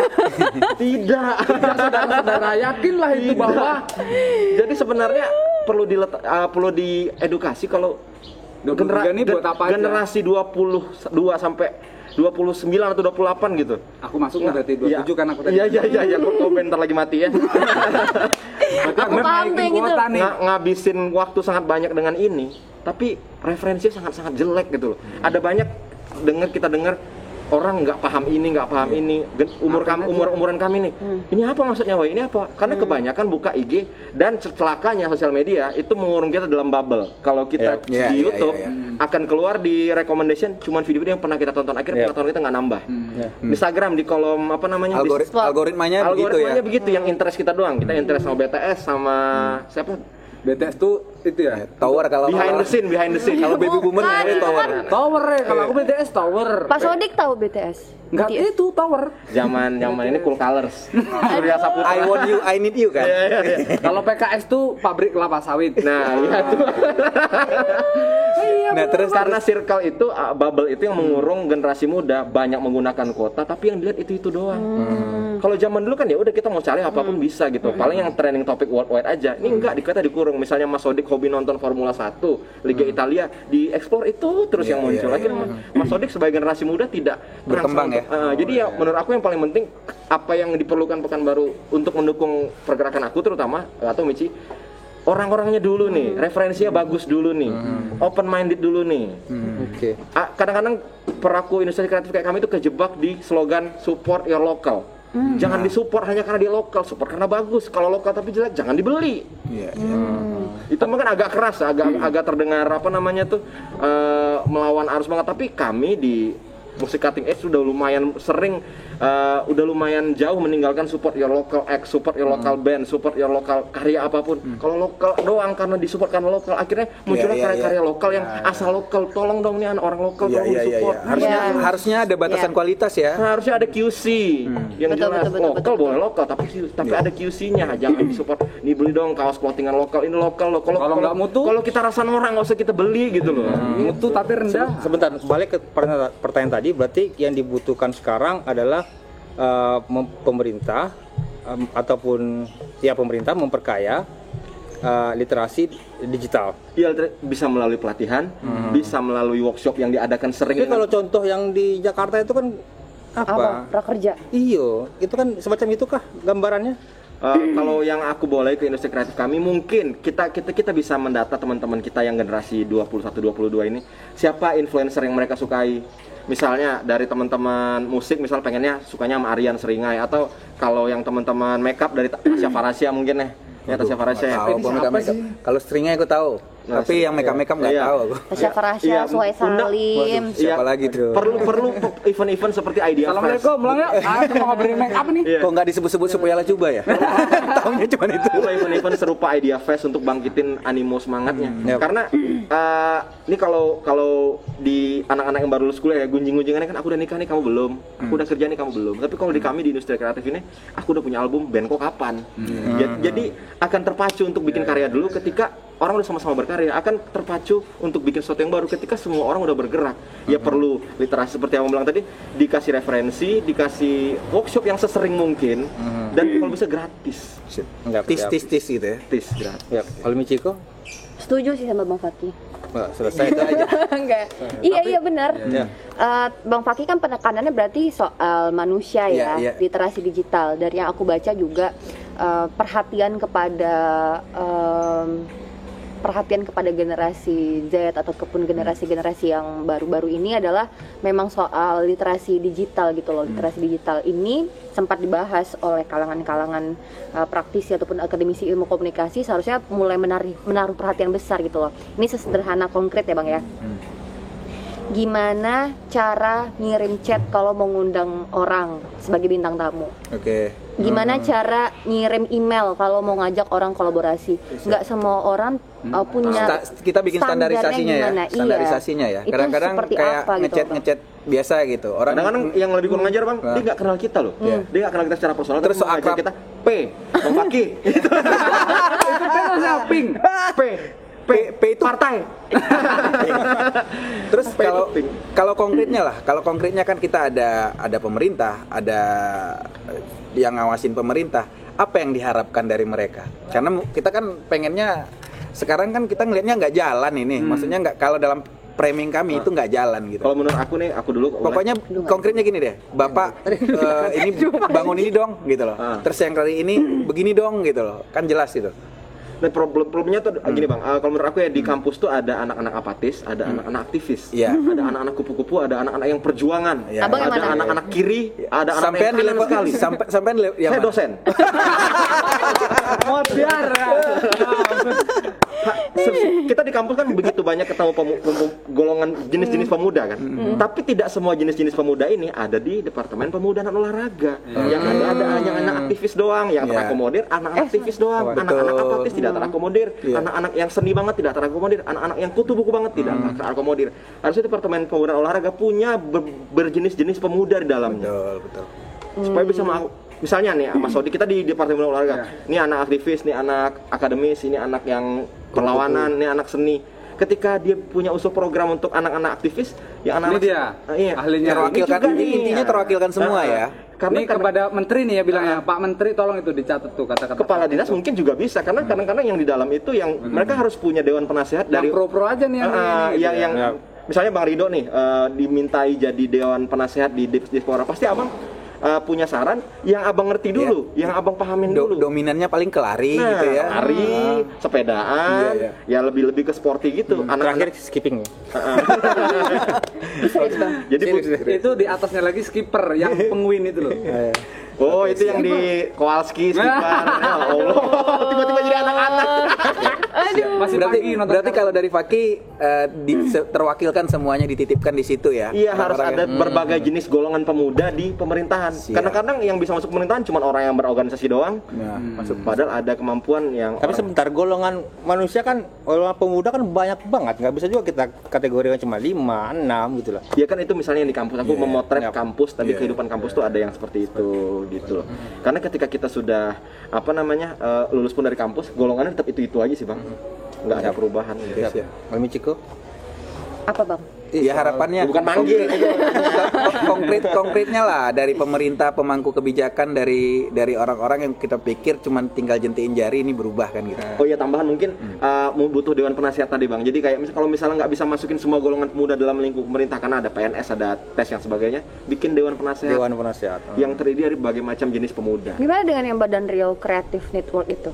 Tidak. Saudara-saudara yakinlah itu bahwa Jadi sebenarnya perlu diedukasi kalau 20 giga ini buat apa aja? generasi 22 sampai 29 atau 28 gitu. aku masuk berarti 27 kan aku tadi. Iya. Kok bentar lagi mati ya. Berarti Aku kambing gitu. kuota nih. Ngabisin waktu sangat banyak dengan ini, tapi referensinya sangat-sangat jelek gitu loh. Ada banyak kita dengar orang nggak paham ini, umuran kami nih. Ini apa maksudnya, Wah? Ini apa? Karena kebanyakan buka IG dan celakanya sosial media itu mengurung kita dalam bubble. Kalau kita Iya, di iya, YouTube iya, akan keluar di recommendation cuman video-video yang pernah kita tonton, akhirnya pengetahuan kita nggak nambah. Instagram di kolom apa namanya? Algoritmanya begitu ya. Begitu, yang interest kita doang. Kita interest sama BTS sama siapa? BTS tuh itu ya. Tower kalau Behind the scene. kalau baby boomer Bukan, namanya tower. Tower ya, kalau aku BTS Tower. Pak Sodik tahu BTS? Enggak itu Tower. Zaman ini Cool Colors. Surya Saputra. I want you, I need you kan. Kalau PKS tuh pabrik kelapa sawit. Nah, iya tuh. Nah, terus Karena circle itu, bubble itu yang mengurung generasi muda, banyak menggunakan kuota, tapi yang dilihat itu doang. Kalau zaman dulu kan ya udah kita mau cari apapun bisa gitu. Paling yang trending topik worldwide aja. Ini enggak, kita dikurung. Misalnya Mas Sodik hobi nonton Formula 1, Liga Italia, di explore itu terus yang muncul. Akhirnya Mas Sodik sebagai generasi muda tidak Berkembang ya. Jadi ya menurut aku yang paling penting apa yang diperlukan Pekanbaru untuk mendukung pergerakan aku terutama atau Michi, orang-orangnya dulu nih, referensinya bagus dulu nih, open minded dulu nih. Oke. Kadang-kadang peraku industri kreatif kayak kami itu kejebak di slogan support your local. Jangan disupport hanya karena dia lokal, support karena bagus. Kalau lokal tapi jelek jangan dibeli. Iya. Itu mungkin agak keras, agak terdengar apa namanya tuh melawan arus banget. Tapi kami di Musik Cutting Edge sudah lumayan sering, udah lumayan jauh meninggalkan support your local act, support your local band, support your local karya apapun. Kalau lokal doang karena disupport karena lokal, akhirnya munculnya karya-karya lokal yang asal lokal. Tolong dong nih orang lokal tolong disupport. Harusnya ada batasan kualitas ya. Harusnya ada QC yang jelas. Lokal boleh lokal, tapi ada QC-nya, jangan disupport. Nih beli dong kaos clothingan lokal, ini lokal loh. Kalau nggak mutu, kalau kita rasa norak nggak usah kita beli gitu loh. Mutu tapi rendah. Sebentar, balik ke pertanyaan tadi. Berarti yang dibutuhkan sekarang adalah pemerintah ataupun ya pemerintah memperkaya literasi digital. Iya, bisa melalui pelatihan, bisa melalui workshop yang diadakan sering. Tapi kalau contoh yang di Jakarta itu kan apa? Prakerja. Iyo, itu kan semacam itu kah gambarannya? Kalau yang aku boleh ke industri kreatif kami, mungkin kita bisa mendata teman-teman kita yang generasi 21-22 ini, siapa influencer yang mereka sukai. Misalnya dari teman-teman musik, misal pengennya sukanya sama Aryan Seringai, atau kalau yang teman-teman makeup dari Tasya Farasya mungkin ya Tasya Farasya ya. Kalau Seringai aku tahu. Tapi yang makeup nggak tahu aku. Tasya Farasya, Suai Salim. Siapa lagi tuh? Perlu event-event seperti Idea Fest. Assalamualaikum, Bang ya. Aku mau ngobrolin make up nih. Kok nggak disebut-sebut supaya lah coba ya? Tahunya cuma itu. Event-event serupa Idea Fest untuk bangkitin animo semangatnya. Karena ini kalau di anak-anak yang baru lulus kuliah ya, gunjing-gunjingannya kan aku udah nikah nih kamu belum, aku udah kerja nih kamu belum. Tapi kalau di kami di industri kreatif ini, aku udah punya album, band kok kapan? Jadi akan terpacu untuk bikin karya dulu ketika orang udah sama-sama berkarya, akan terpacu untuk bikin sesuatu yang baru ketika semua orang udah bergerak. Ya perlu literasi seperti yang aku bilang tadi, dikasih referensi, dikasih workshop yang sesering mungkin, dan kalau bisa gratis. Tis gitu ya. Gratis, gratis. Ya, kalau Michiko? Setuju sih sama Bang Fakih. Selesai itu aja. Enggak. Iya benar. Ya. Bang Fakih kan penekanannya berarti soal manusia ya, literasi digital. Dari yang aku baca juga perhatian kepada generasi Z ataupun generasi-generasi yang baru-baru ini adalah memang soal literasi digital gitu loh. Literasi digital ini sempat dibahas oleh kalangan-kalangan praktisi ataupun akademisi ilmu komunikasi, seharusnya mulai menaruh perhatian besar gitu loh. Ini sesederhana konkret ya Bang ya. Gimana cara ngirim chat kalau mau ngundang orang sebagai bintang tamu? Oke. Gimana cara ngirim email kalau mau ngajak orang kolaborasi? Nggak semua orang punya kita bikin standarisasinya ya. Standarisasinya ya. Itu Kadang-kadang seperti kayak apa gitu, ngechat biasa gitu. Kadang-kadang yang lebih kurang ngajar Bang, dia nggak kenal kita loh. Dia nggak kenal kita secara personal, Terus tapi ngajak kita Bang Fakih. Itu ping. P itu Partai. Terus kalau konkretnya kan kita ada pemerintah, ada yang ngawasin pemerintah. Apa yang diharapkan dari mereka? Karena kita kan pengennya sekarang kan kita ngelihatnya nggak jalan ini. Maksudnya nggak, kalau dalam framing kami itu nggak jalan gitu. Kalau menurut aku nih, aku dulu Pokoknya konkretnya gini deh, Bapak ini bangun ini dong gitu loh. Terus yang kali ini begini dong gitu loh. Kan jelas itu. Nah, problemnya tuh gini Bang, kalau menurut aku ya di kampus tuh ada anak-anak apatis, ada anak-anak aktivis, ada anak-anak kupu-kupu, ada anak-anak yang perjuangan, ada anak-anak kiri, ada anak-anak yang kanan sekali. Sampean Saya dosen. Kita di kampus kan begitu banyak ketemu golongan jenis-jenis pemuda kan, tapi tidak semua jenis-jenis pemuda ini ada di Departemen Pemuda dan Olahraga. Yang ada hanya anak aktivis doang yang terakomodir, anak aktivis doang, anak-anak apatis tidak terakomodir, anak-anak yang seni banget tidak terakomodir, anak-anak yang kutu buku banget tidak terakomodir. Harusnya Departemen Pemuda dan Olahraga punya berjenis-jenis pemuda di dalamnya. Betul. Supaya bisa misalnya nih Mas Sodi, kita di Departemen Olahraga, ini anak aktivis, ini anak akademis, ini anak yang perlawanan, ini anak seni. Ketika dia punya usul program untuk anak-anak aktivis, ya anak-anak ini dia ahlinya terwakilkan, intinya terwakilkan semua ya. Ini kepada menteri nih ya bilangnya, Pak Menteri tolong itu dicatat tuh kata-kata. Kepala dinas mungkin juga bisa karena kadang-kadang yang di dalam itu yang mereka harus punya dewan penasehat dari pro aja nih yang misalnya Bang Rido nih dimintai jadi dewan penasehat di Dispora, pasti abang punya saran yang abang ngerti dulu, yang abang pahamin dulu. Dominannya paling ke lari gitu ya. Lari, sepedaan, ya lebih ke sporty gitu. Terakhir skipping. Jadi itu di atasnya lagi skipper yang penguin itu loh. oh itu yang di Kowalski skipper. Ya Allah, tiba-tiba jadi anak-anak. Masih Berarti kalau dari Faki terwakilkan semuanya dititipkan di situ ya. Iya, harus ada berbagai jenis golongan pemuda di pemerintahan. Kadang-kadang yang bisa masuk pemerintahan cuma orang yang berorganisasi doang. Masuk padahal ada kemampuan yang Tapi sebentar, golongan manusia kan, golongan pemuda kan banyak banget. Nggak bisa juga kita kategorikan cuma 5, 6 gitu lah. ya kan itu misalnya yang di kampus aku memotret kampus, tapi kehidupan kampus tuh ada yang seperti itu gitu loh. Karena ketika kita sudah lulus pun dari kampus, golongannya tetap itu aja sih, Bang. Nggak ada perubahan gitu. Mami Ciko? Apa bang? Ya harapannya Bukan manggil. konkretnya lah dari pemerintah, pemangku kebijakan, dari orang-orang yang kita pikir cuman tinggal jentiin jari ini berubah kan gitu. Oh iya, tambahan mungkin butuh dewan penasehat tadi, Bang. Jadi kayak kalau misalnya nggak bisa masukin semua golongan pemuda dalam lingkup pemerintah karena ada PNS, ada tes yang sebagainya, bikin dewan penasehat. Dewan penasehat. Yang terdiri dari berbagai macam jenis pemuda. Gimana dengan yang Badan Riau Creative Network itu?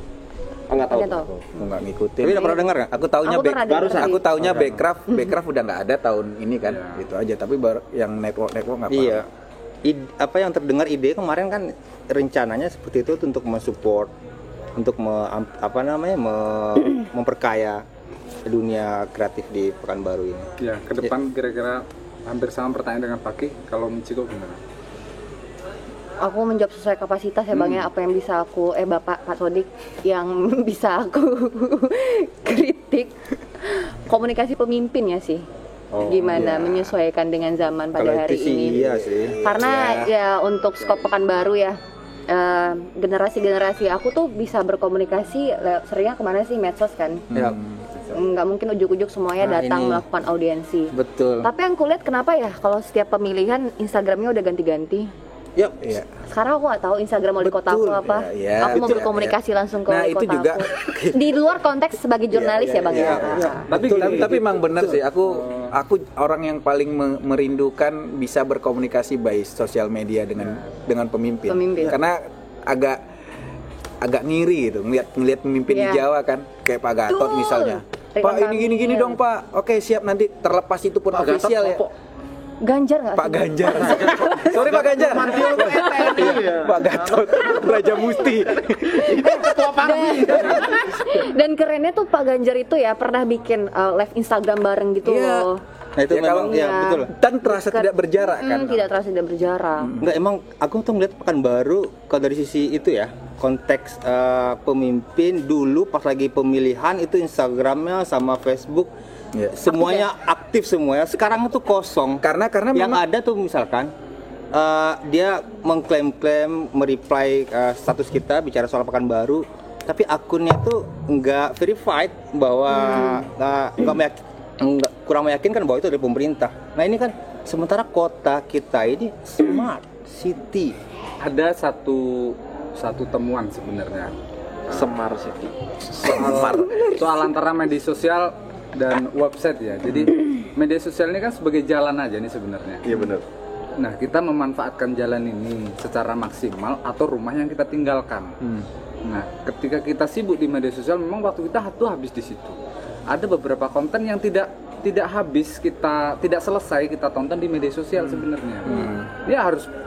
Nggak tahu. Aku nggak ngikutin. Tapi udah pernah dengar nggak? Aku taunya Aku pernah dengar sih. aku taunya Backcraft udah nggak ada tahun ini kan, gitu aja. Tapi yang network nggak paham. Iya. Apa yang terdengar ide kemarin kan rencananya seperti itu untuk mensupport, untuk memperkaya dunia kreatif di Pekanbaru ini. Ya, ke depan kira-kira hampir sama pertanyaan dengan Paki. Kalau Michiko gimana? Aku menjawab sesuai kapasitas ya bang ya, apa yang bisa aku Bapak Pak Sodik yang bisa aku kritik komunikasi pemimpin ya sih. Gimana menyesuaikan dengan zaman pada hari ini. Iya sih. Karena ya untuk skop Pekanbaru ya, generasi-generasi aku tuh bisa berkomunikasi seringnya kemana sih, medsos kan. Nggak mungkin ujuk-ujuk semuanya datang melakukan audiensi. Betul. Tapi yang kulihat kenapa ya kalau setiap pemilihan Instagramnya udah ganti-ganti. Iya. Sekarang aku nggak tahu Instagram wali kota aku apa. Aku mau berkomunikasi langsung ke wali itu kota juga aku. Di luar konteks sebagai jurnalis ya bang ya. Tapi memang benar sih, aku orang yang paling merindukan bisa berkomunikasi by sosial media dengan pemimpin. Karena agak ngiri gitu ngelihat pemimpin di Jawa kan, kayak Pak Gatot misalnya. Pak ini gini dong Pak. Oke siap, nanti terlepas itu pun official ya. Ganjar nggak? Pak Ganjar. Sorry Pak Ganjar. Pak Gatot, Raja Musti. Dan kerennya tuh Pak Ganjar itu ya pernah bikin live Instagram bareng gitu loh. Nah itu memang betul. Dan terasa tidak berjarak kan? Tidak terasa tidak berjarak. Enggak, emang aku tuh melihat Pekanbaru kalau dari sisi itu ya, konteks pemimpin dulu pas lagi pemilihan itu Instagramnya sama Facebook semuanya aktif semuanya. Sekarang itu kosong karena yang ada tuh misalkan dia mengklaim mereply status kita bicara soal Pekanbaru, tapi akunnya tuh nggak verified bahwa kurang meyakinkan bahwa itu dari pemerintah. Nah ini kan sementara kota kita ini smart city. Ada satu temuan sebenarnya, Smart City. soal antara media sosial dan website ya. Jadi media sosial ini kan sebagai jalan aja nih sebenarnya. Iya benar. Nah, kita memanfaatkan jalan ini secara maksimal atau rumah yang kita tinggalkan. Nah, ketika kita sibuk di media sosial, memang waktu kita tuh habis di situ. Ada beberapa konten yang tidak habis tidak selesai kita tonton di media sosial sebenarnya.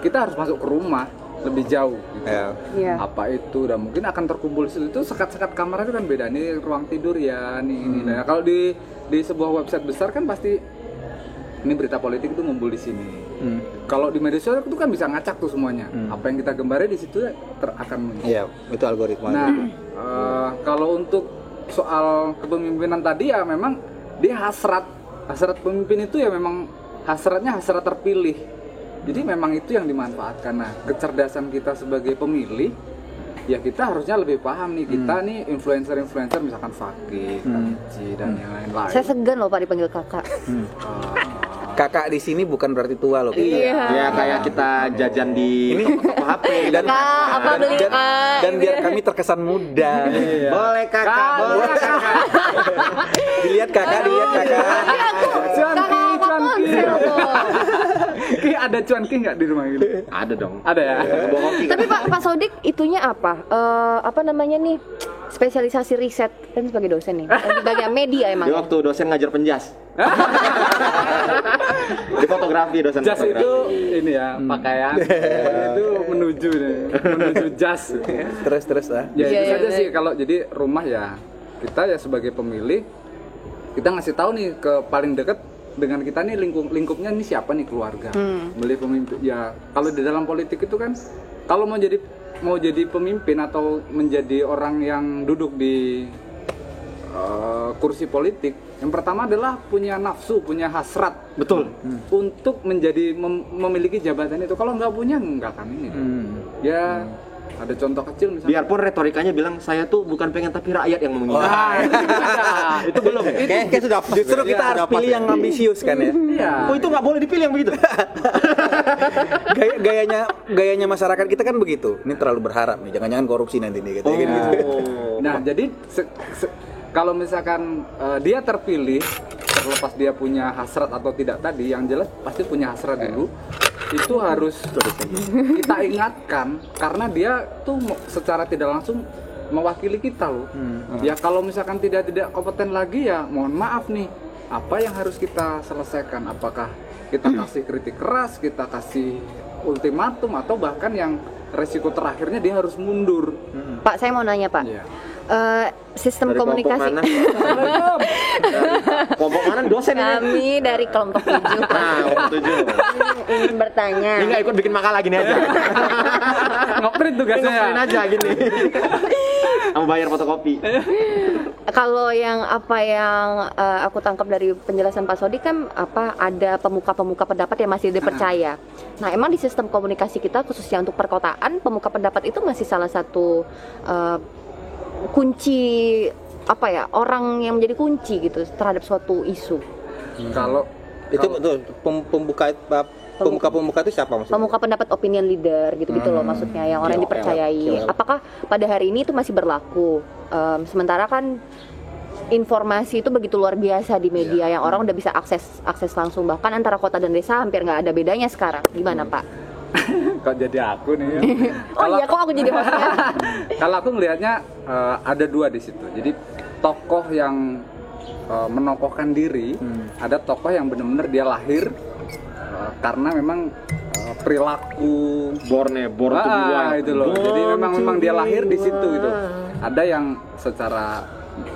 Kita harus masuk ke rumah lebih jauh gitu. Apa itu, dan mungkin akan terkumpul itu sekat-sekat kamar itu kan beda nih, ruang tidur ya ini. Nah, kalau di sebuah website besar kan pasti ini berita politik itu ngumpul di sini. Kalau di media sosial itu kan bisa ngacak tuh semuanya. Apa yang kita gembari di situ akan muncul. Iya, itu algoritma. Nah, kalau untuk soal kepemimpinan tadi ya memang dia hasrat pemimpin itu ya memang hasratnya hasrat terpilih. Jadi memang itu yang dimanfaatkan. Nah, kecerdasan kita sebagai pemilih, ya kita harusnya lebih paham nih, kita nih influencer misalkan Fakih, Kanci, dan yang lain-lain. Saya segan loh Pak dipanggil kakak. kakak di sini bukan berarti tua loh. Iya. Ya kayak kita jajan di toko HP dan Kak, apa beli Kak? Dan biar kami terkesan muda. boleh kakak, boleh kakak. Dilihat kakak. Cuanki. Ki ada cuanki nggak di rumah gitu? Ada dong. Ada ya. Tapi Pak Sodik itunya apa? Apa namanya nih? Spesialisasi riset kan sebagai dosen nih. Di bagian media emang. Dia waktu dosen ngajar penjas. Di fotografi dosen Jas fotografi. itu ini ya pakaian itu menuju jas. Terus ah. Ya itu Iya, saja iya. sih kalau jadi rumah ya kita ya sebagai pemilih kita ngasih tahu nih ke paling dekat dengan kita nih lingkupnya nih siapa nih keluarga. Milih pemimpin ya kalau di dalam politik itu kan kalau mau jadi pemimpin atau menjadi orang yang duduk di kursi politik yang pertama adalah punya nafsu, punya hasrat Betul. untuk menjadi memiliki jabatan itu. Kalau nggak punya nggak akan ini. Ya ada contoh kecil misalnya. Biarpun retorikanya bilang saya tuh bukan pengen tapi rakyat yang menginginkan. Itu belum. Kayak sudah justru kita harus pilih yang ambisius kan ya. Iya. Oh itu nggak boleh dipilih yang begitu. Gayanya masyarakat kita kan begitu. Ini terlalu berharap nih, jangan-jangan korupsi nanti nih gitu. Nah, jadi kalau misalkan dia terpilih, terlepas dia punya hasrat atau tidak tadi, yang jelas pasti punya hasrat dulu. Itu harus kita ingatkan karena dia tuh secara tidak langsung mewakili kita loh. Ya kalau misalkan tidak kompeten lagi ya mohon maaf nih. Apa yang harus kita selesaikan? Apakah kita kasih kritik keras, kita kasih ultimatum atau bahkan yang resiko terakhirnya dia harus mundur. Pak, saya mau nanya Pak. Iya. Sistem Dari komunikasi kelompok mana? Kelompok mana dosen ini? kami dari kelompok 7 Nah, kelompok 7. ingin bertanya. Ini nggak ikut bikin makalah gini aja. Ngeprint tugasnya ya. Ngeprint aja gini. Kamu bayar fotokopi. Kalau yang aku tangkap dari penjelasan Pak Sodik kan ada pemuka-pemuka pendapat yang masih dipercaya. Nah, emang di sistem komunikasi kita khususnya untuk perkotaan, pemuka pendapat itu masih salah satu kunci orang yang menjadi kunci gitu terhadap suatu isu. Kalau Itu betul. Pemuka itu siapa maksudnya? Pemuka pendapat opinion leader gitu-gitu loh maksudnya yang orang yang dipercayai. Apakah pada hari ini itu masih berlaku? Sementara kan informasi itu begitu luar biasa di media yang orang udah bisa akses langsung, bahkan antara kota dan desa hampir nggak ada bedanya sekarang. Gimana Pak? kok jadi aku nih ya. Iya kok aku jadi hostnya? Kalau aku ngelihatnya ada dua di situ. Jadi tokoh yang menokohkan diri, ada tokoh yang benar-benar dia lahir karena memang perilaku Born to be wild. itu loh. Jadi memang dia lahir di situ gitu. Ada yang secara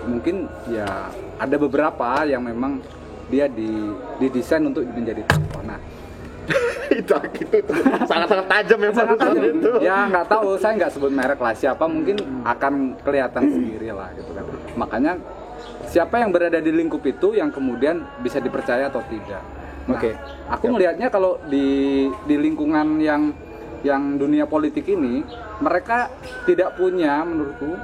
mungkin ya ada beberapa yang memang dia didesain untuk menjadi tokoh. Nah, itu sangat-sangat tajam yang barusan itu. ya nggak tahu, saya nggak sebut merek lah, siapa mungkin akan kelihatan sendiri lah gitu kan. Makanya siapa yang berada di lingkup itu yang kemudian bisa dipercaya atau tidak. Nah, aku melihatnya kalau di lingkungan yang dunia politik ini mereka tidak punya menurutku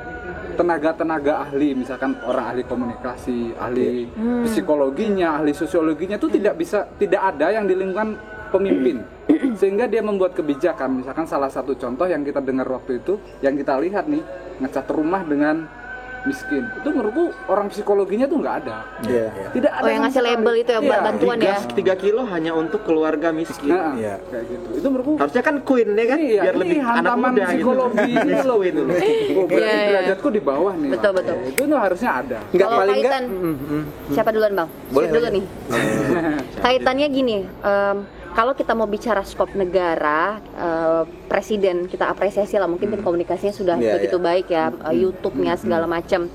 tenaga ahli, misalkan orang ahli komunikasi, ahli psikologinya, ahli sosiologinya itu tidak ada yang di lingkungan pemimpin, sehingga dia membuat kebijakan. Misalkan salah satu contoh yang kita dengar waktu itu, yang kita lihat nih, ngecat rumah dengan miskin, itu menurutku orang psikologinya tuh nggak ada. Tidak ada yang ngasih label itu ya, bantuan ya. Gas 3 kilo hanya untuk keluarga miskin. Nah, kayak gitu. Itu menurutku Harusnya kan queen ya kan, biar lebih anak hantaman muda psikologi gitu. gitu loh itu. Oh, berarti Iya. derajatku di bawah nih. Betul, Wah, betul. Itu tuh harusnya ada. Nggak, Kalau paling nggak kaitan, siapa duluan Bang? Boleh, Siapa dulu boleh. nih? Kaitannya gini, kalau kita mau bicara skop negara, presiden kita apresiasi lah, mungkin tim komunikasinya sudah begitu baik ya, YouTube-nya segala macam.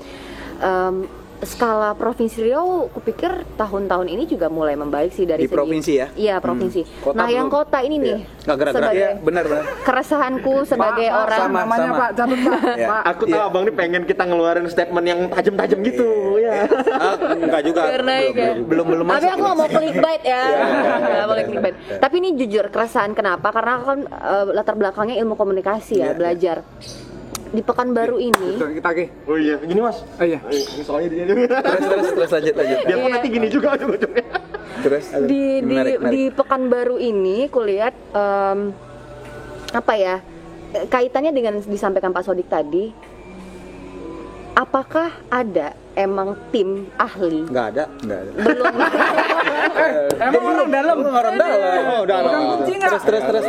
Skala provinsi Riau, kupikir tahun-tahun ini juga mulai membaik sih dari Di provinsi ya? Iya provinsi. Kota Nah yang belum. kota ini nih, nggak gerak-gerak sebagai ya, benar. keresahanku sebagai Pak, orang namanya sama. Pak, catat Pak. Ya. Pak. Aku tahu abang nih pengen kita ngeluarin statement yang tajam-tajam gitu ya. Enggak juga. Karena ya. belum Tapi masuk. aku nggak mau clickbait ya, nggak boleh clickbait. Tapi ini jujur keresahan kenapa? Karena kan latar belakangnya ilmu komunikasi ya, belajar. Di Pekanbaru ini, Kita ke. Oh iya, gini mas. Oh iya. Soalnya dia juga. Terus lanjut. Biarpun nanti gini juga ujung-ujungnya. Terus menarik. di Pekanbaru ini kulihat apa ya, kaitannya dengan disampaikan Pak Sodik tadi, apakah ada emang tim ahli? Nggak ada. Belum. Emang orang dalam. Oh, udah. Terus.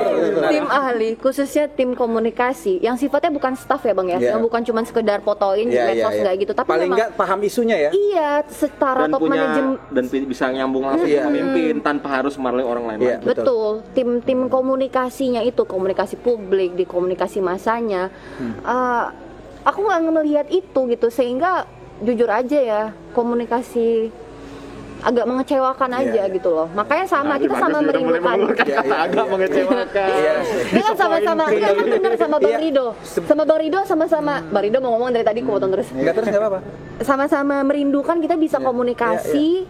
Tim ahli, khususnya tim komunikasi yang sifatnya bukan staff ya Bang ya, Iya. yang bukan cuma sekedar fotoin di medsos nggak gitu, tapi paling memang nggak paham isunya ya. iya, setara Dan top punya manajemen. dan bisa nyambung langsung ke pemimpin tanpa harus melalui orang lain. Iya. lagi. Betul, tim komunikasinya itu, komunikasi publik, di komunikasi masanya, aku nggak melihat itu gitu, sehingga jujur aja ya, komunikasi agak mengecewakan aja gitu loh. Makanya sama, kita sama merindukan. Agak mengecewakan. Kita kan sama-sama, kita kan benar sama Bang Rido, sama-sama. Bang Rido mau ngomong dari tadi, aku potong terus. Enggak apa-apa. Sama-sama merindukan kita bisa komunikasi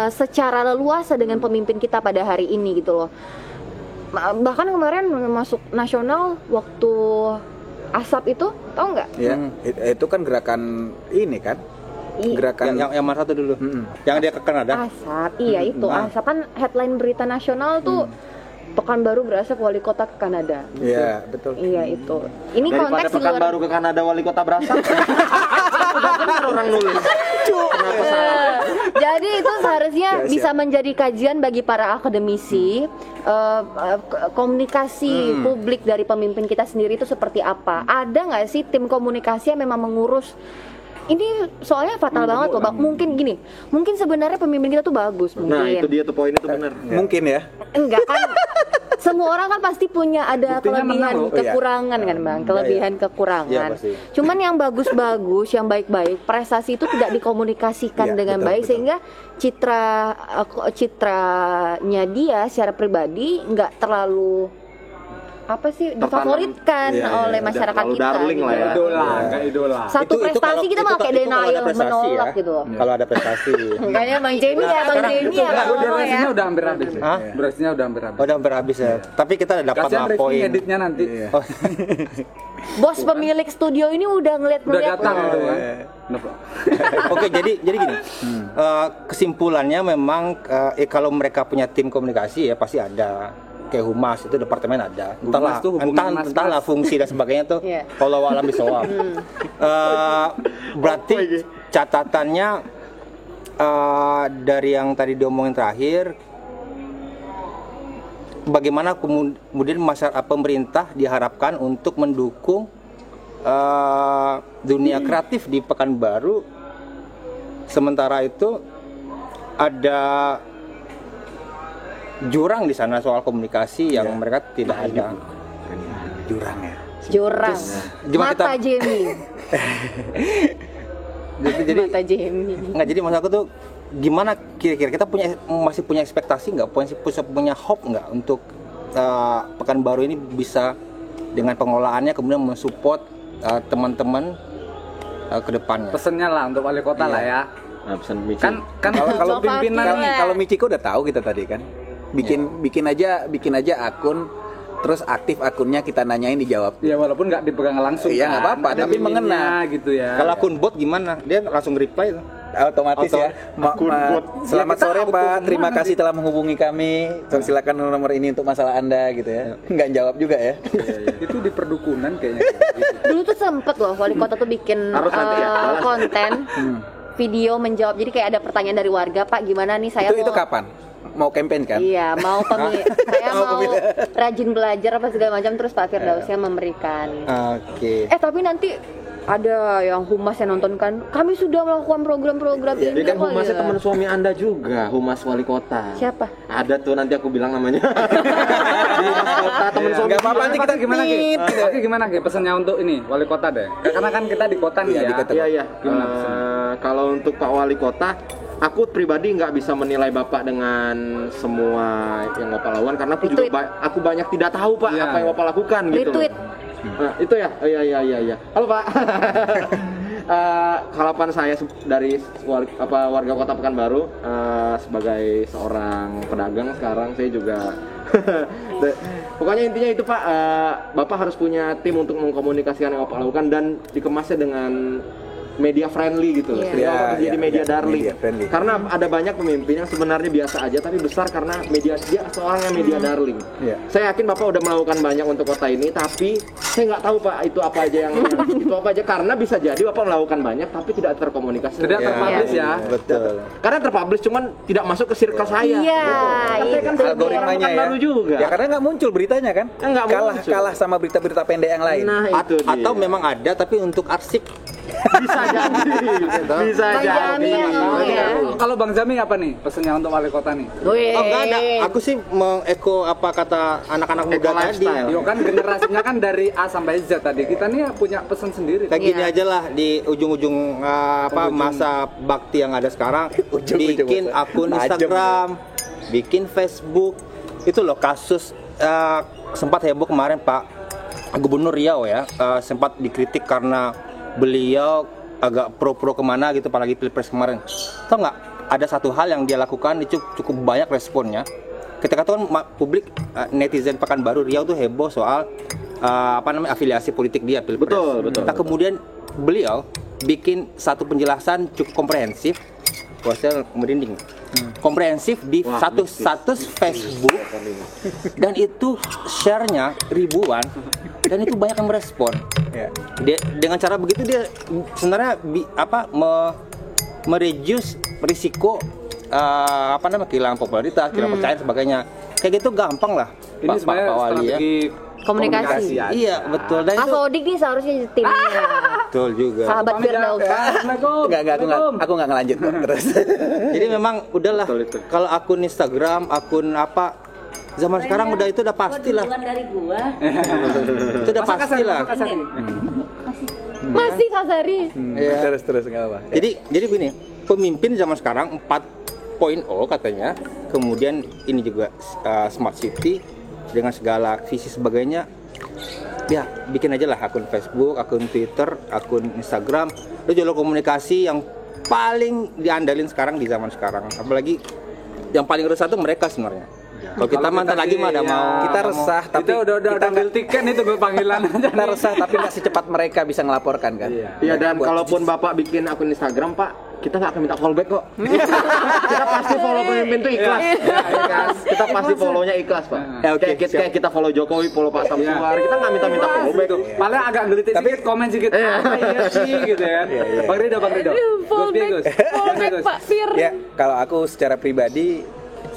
secara leluasa dengan pemimpin kita pada hari ini gitu loh. Bahkan kemarin masuk nasional waktu ASAP itu, tau nggak? Ya, itu kan gerakan ini kan. Gerakan Yang mana satu dulu? Yang dia ke Kanada. ASAP, iya itu. ASAP kan headline berita nasional tuh Pekanbaru berasap wali kota ke Kanada. Iya, betul. Iya itu. Ini Daripada konteks di luar. Pekanbaru ke Kanada wali kota berasap. Udah bener orang nulis. Kenapa salah? Jadi itu seharusnya bisa menjadi kajian bagi para akademisi, komunikasi publik dari pemimpin kita sendiri itu seperti apa. Ada nggak sih tim komunikasi yang memang mengurus? Ini soalnya fatal banget loh, Bang. Mungkin gini, mungkin sebenarnya pemimpin kita tuh bagus, mungkin. Nah, itu dia tuh poin itu benar. Mungkin ya. Enggak kan, semua orang kan pasti punya ada Buktinya menang kelebihan loh. kekurangan kan Bang, kelebihan kekurangan. Iya, pasti. Cuman yang bagus-bagus, yang baik-baik, prestasi itu tidak dikomunikasikan Iya, dengan betul, baik, betul. sehingga citranya dia secara pribadi nggak terlalu difavoritkan oleh masyarakat terlalu kita. darling gitu lah ya. Kayak idola. Satu prestasi kita malah kayak denial, menolak gitu loh. Kalau ada prestasi. Kayaknya Bang Jamie ya, Bang Jamie ya kalau ngomong ya. Durasinya udah hampir habis. Hah? Durasinya udah hampir habis. Udah hampir habis ya. Tapi kita udah dapat Kasihan lah Rifki poin. editnya nanti. Oh, Bos pemilik studio ini udah Udah ngeliat-ngeliat datang loh. gitu kan. Kenapa? Oke, jadi gini. Kesimpulannya memang kalau mereka punya tim komunikasi ya pasti ada. Kayak humas itu departemen ada. Humas tuh hubungan mas-mas. Entahlah fungsi dan sebagainya tuh. Iya. Kalau alam bisawab. Berarti catatannya dari yang tadi diomongin terakhir, bagaimana kemudian pemerintah diharapkan untuk mendukung dunia kreatif di Pekanbaru, sementara itu ada jurang di sana soal komunikasi yang mereka tidak ada. Jurang ya. Jurang. Gimana Mata kita- Jamie. Jadi Mata Jamie. nggak, jadi maksud aku tuh gimana kira-kira kita masih punya ekspektasi nggak, punya hope nggak untuk Pekanbaru ini bisa dengan pengelolaannya kemudian mensupport teman-teman ke depannya. Pesennya lah untuk wali kota lah ya. Nah, pesan Michi. Kan Kalau So far pimpinan, killer. kalau Michiko udah tahu kita tadi kan. Bikin aja akun, terus aktif akunnya, kita nanyain dijawab. ya walaupun nggak dipegang langsung. Iya, nggak apa-apa, Ada tapi miminnya mengena. gitu ya. Kalau akun bot gimana? Dia langsung reply tuh. Otomatis ya. Selamat Ya, kita sore auto Pak, semua terima nanti. kasih telah menghubungi kami. Silakan nomor ini untuk masalah Anda gitu ya. Nggak jawab juga ya. itu di perdukunan kayaknya. Dulu tuh sempet loh wali kota tuh bikin Harus nanti ya, balas. konten video menjawab. Jadi kayak ada pertanyaan dari warga, Pak gimana nih saya Itu mau kapan? Mau campaign kan? Iya, saya mau pemilihan. rajin belajar apa segala macam, terus Pak Firdausnya memberikan. Oke. Tapi nanti ada yang humas yang nonton kan, kami sudah melakukan program-program ini. Dia kan kok, humasnya gitu. teman suami Anda juga, humas wali kota. Siapa? Ada tuh, nanti aku bilang namanya. Humas kota teman suami. Nggak apa-apa, nanti kita gimana Ki? tit, gitu. Oke, gimana Ki? Pesannya untuk ini wali kota deh. Karena kan kita di kota nih Iya, ya. di kota. Iya. Gimana pesannya? Kalau untuk Pak Wali Kota, aku pribadi nggak bisa menilai Bapak dengan semua yang Bapak lakukan karena aku juga Retweet. aku banyak tidak tahu Pak Iya. apa yang Bapak lakukan gitu. Retweet. Nah, itu ya, iya. Halo Pak. Harapan saya dari warga Kota Pekanbaru sebagai seorang pedagang sekarang, saya juga pokoknya intinya itu Pak, Bapak harus punya tim untuk mengkomunikasikan yang Bapak lakukan dan dikemasnya dengan media friendly gitu loh. Iya. Serial bakal jadi media darling. media friendly. Karena ada banyak pemimpin yang sebenarnya biasa aja tapi besar karena dia seorang yang media darling. Iya. Saya yakin Bapak udah melakukan banyak untuk kota ini, tapi saya nggak tahu Pak itu apa aja yang itu apa aja, karena bisa jadi Bapak melakukan banyak tapi tidak terkomunikasi. Tidak terpublish ya. Betul. Karena terpublish cuman tidak masuk ke circle saya. Iya, Saya kan itu dia. Algoritmanya kan ya. baru juga. Ya karena nggak muncul beritanya kan? Nggak muncul. Kalah sama berita-berita pendek yang lain. Nah, itu dia. Atau memang ada tapi untuk arsip. bisa jadi. Bisa Bang jadi. Jami yang ngomong ya. Kalau Bang Zami apa nih pesannya untuk wali kota nih? Wih. Oh enggak ada. Aku sih mengeko apa kata anak-anak muda Eco tadi. lifestyle. Yo kan generasinya kan dari A sampai Z tadi. Kita nih punya pesan sendiri. Kayak gini Iya. aja lah di ujung-ujung masa bakti yang ada sekarang, bikin masa. akun Tajam. Instagram, bikin Facebook. Itu loh kasus sempat heboh kemarin Pak Gubernur Riau ya, sempat dikritik karena beliau agak pro-pro kemana gitu, apalagi pilpres kemarin. Tahu nggak? Ada satu hal yang dia lakukan itu cukup banyak responnya. Ketika itu kan publik netizen Pekanbaru Riau tuh heboh soal afiliasi politik dia pilpres. Betul. Nah kemudian beliau bikin satu penjelasan cukup komprehensif. Wah, saya merinding. Komprehensif di satu status Facebook, dan itu share-nya ribuan, dan itu banyak yang merespon. Ya. Dengan cara begitu dia sebenarnya mereduce risiko kehilangan popularitas, kehilangan kepercayaan sebagainya. Kayak gitu gampang lah. Ini sebenarnya Wali ya. strategi Komunikasi. aja. Iya betul. Dan Mas itu Odik nih seharusnya timnya. betul juga. Sahabat Pamit ya. Firdaus. Assalamualaikum. Enggak, aku nggak ngelanjut kok, terus. Jadi memang udahlah. Betul itu. Kalau akun Instagram, akun apa zaman sekarang udah itu udah pasti lah. dari gua. Itu udah pasti lah. Masih Kasari. Iya. Terus nggak apa. Jadi begini, pemimpin zaman sekarang 4.0 katanya, kemudian ini juga smart city dengan segala visi sebagainya. Ya, bikin aja lah akun Facebook, akun Twitter, akun Instagram. Itu jalur komunikasi yang paling diandalin sekarang di zaman sekarang. Apalagi yang paling resah itu mereka sebenarnya. Kalau kita mantan lagi mah ada mau Kita resah, tapi Kita udah ambil tiket nih tunggu panggilan aja. kita resah, tapi nggak secepat mereka bisa ngelaporkan kan. Iya, dan kalaupun Bapak bikin akun Instagram, Pak, kita nggak akan minta fallback kok. Kita pasti follow pemimpin itu ikhlas. Kita pasti follow-nya ikhlas, Pak. Kayak kita follow Jokowi, follow Pak Samsuar, kita nggak minta fallback. Paling agak gelitik sedikit, komen sedikit. Iya sih gitu ya. Bang Rido. Gus Pi, Gus. Fallback Pak Fir. Ya, kalau aku secara pribadi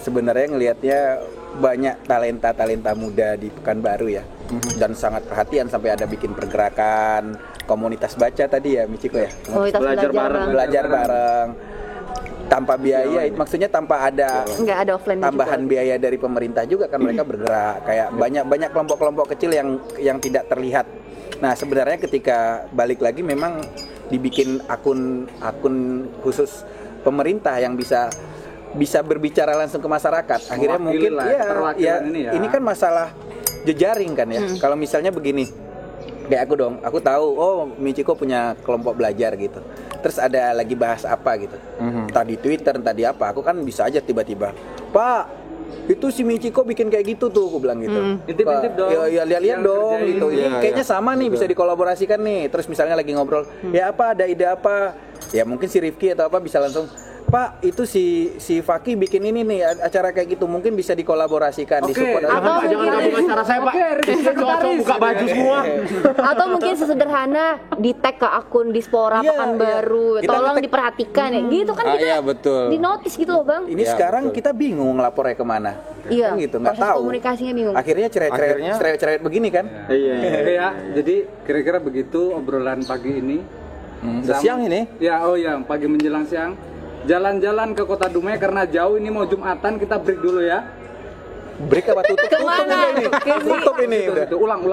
sebenarnya ngelihatnya banyak talenta muda di Pekanbaru ya, dan sangat perhatian sampai ada bikin pergerakan komunitas baca tadi ya, Michiko ya. Komunitas Belajar bareng. Belajar bareng tanpa biaya, maksudnya tanpa ada Enggak ada offline tambahan biaya dari pemerintah juga kan, mereka bergerak kayak banyak kelompok-kelompok kecil yang tidak terlihat. Nah sebenarnya ketika balik lagi memang dibikin akun khusus pemerintah yang bisa berbicara langsung ke masyarakat. Akhirnya Mewakili mungkin lah, perwakilan ini kan masalah jejaring kan ya. Kalau misalnya begini, kayak aku dong, aku tahu Michiko punya kelompok belajar gitu. Terus ada lagi bahas apa gitu. Entah di Twitter, entah di apa, aku kan bisa aja tiba-tiba, "Pak, itu si Michiko bikin kayak gitu tuh," aku bilang gitu. Intip-intip dong. Ya lihat-lihat Yang dong kerjain. gitu. Ini Iya, kayaknya sama nih, bisa dikolaborasikan nih. Terus misalnya lagi ngobrol, "Ya apa, ada ide apa?" Ya mungkin si Rifki atau apa bisa langsung, "Pak, itu si Faki bikin ini nih acara kayak gitu, mungkin bisa dikolaborasikan, disupport." Atau Jangan gabung acara saya, Pak. Cowok buka baju semua. Atau mungkin sesederhana di tag ke akun Dispora Iya, Pekanbaru, iya. Kita tolong nge-tag. diperhatikan ya. Gitu kan kita iya betul. di notice gitu loh Bang. Ini Ya, sekarang betul. kita bingung ngelapornya kemana. Iya. Kan gitu, nggak Proses tahu. komunikasinya bingung. Akhirnya Akhirnya- cerewet begini kan. Iya. Oke ya, jadi kira-kira begitu obrolan pagi ini. Udah siang ini. Ya, pagi menjelang siang. Jalan-jalan ke Kota Dumai karena jauh, ini mau Jumatan, kita break dulu ya. Break apa tutup? Kemana? Tutup ini udah. Itu, ulang.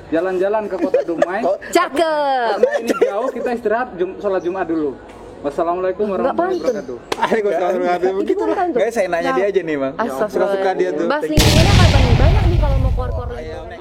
Jalan-jalan ke Kota Dumai. Cakep. Karena ini jauh, kita istirahat, sholat Jumat dulu. Wassalamualaikum warahmatullahi pantun. wabarakatuh. Itu kan tuh. Guys, saya nanya dia aja nih, Bang. Astagfirullah. Suka-suka dia tuh. Bahas lingkungannya kapan nih? Banyak nih kalau mau keluar-keluar lingkungan.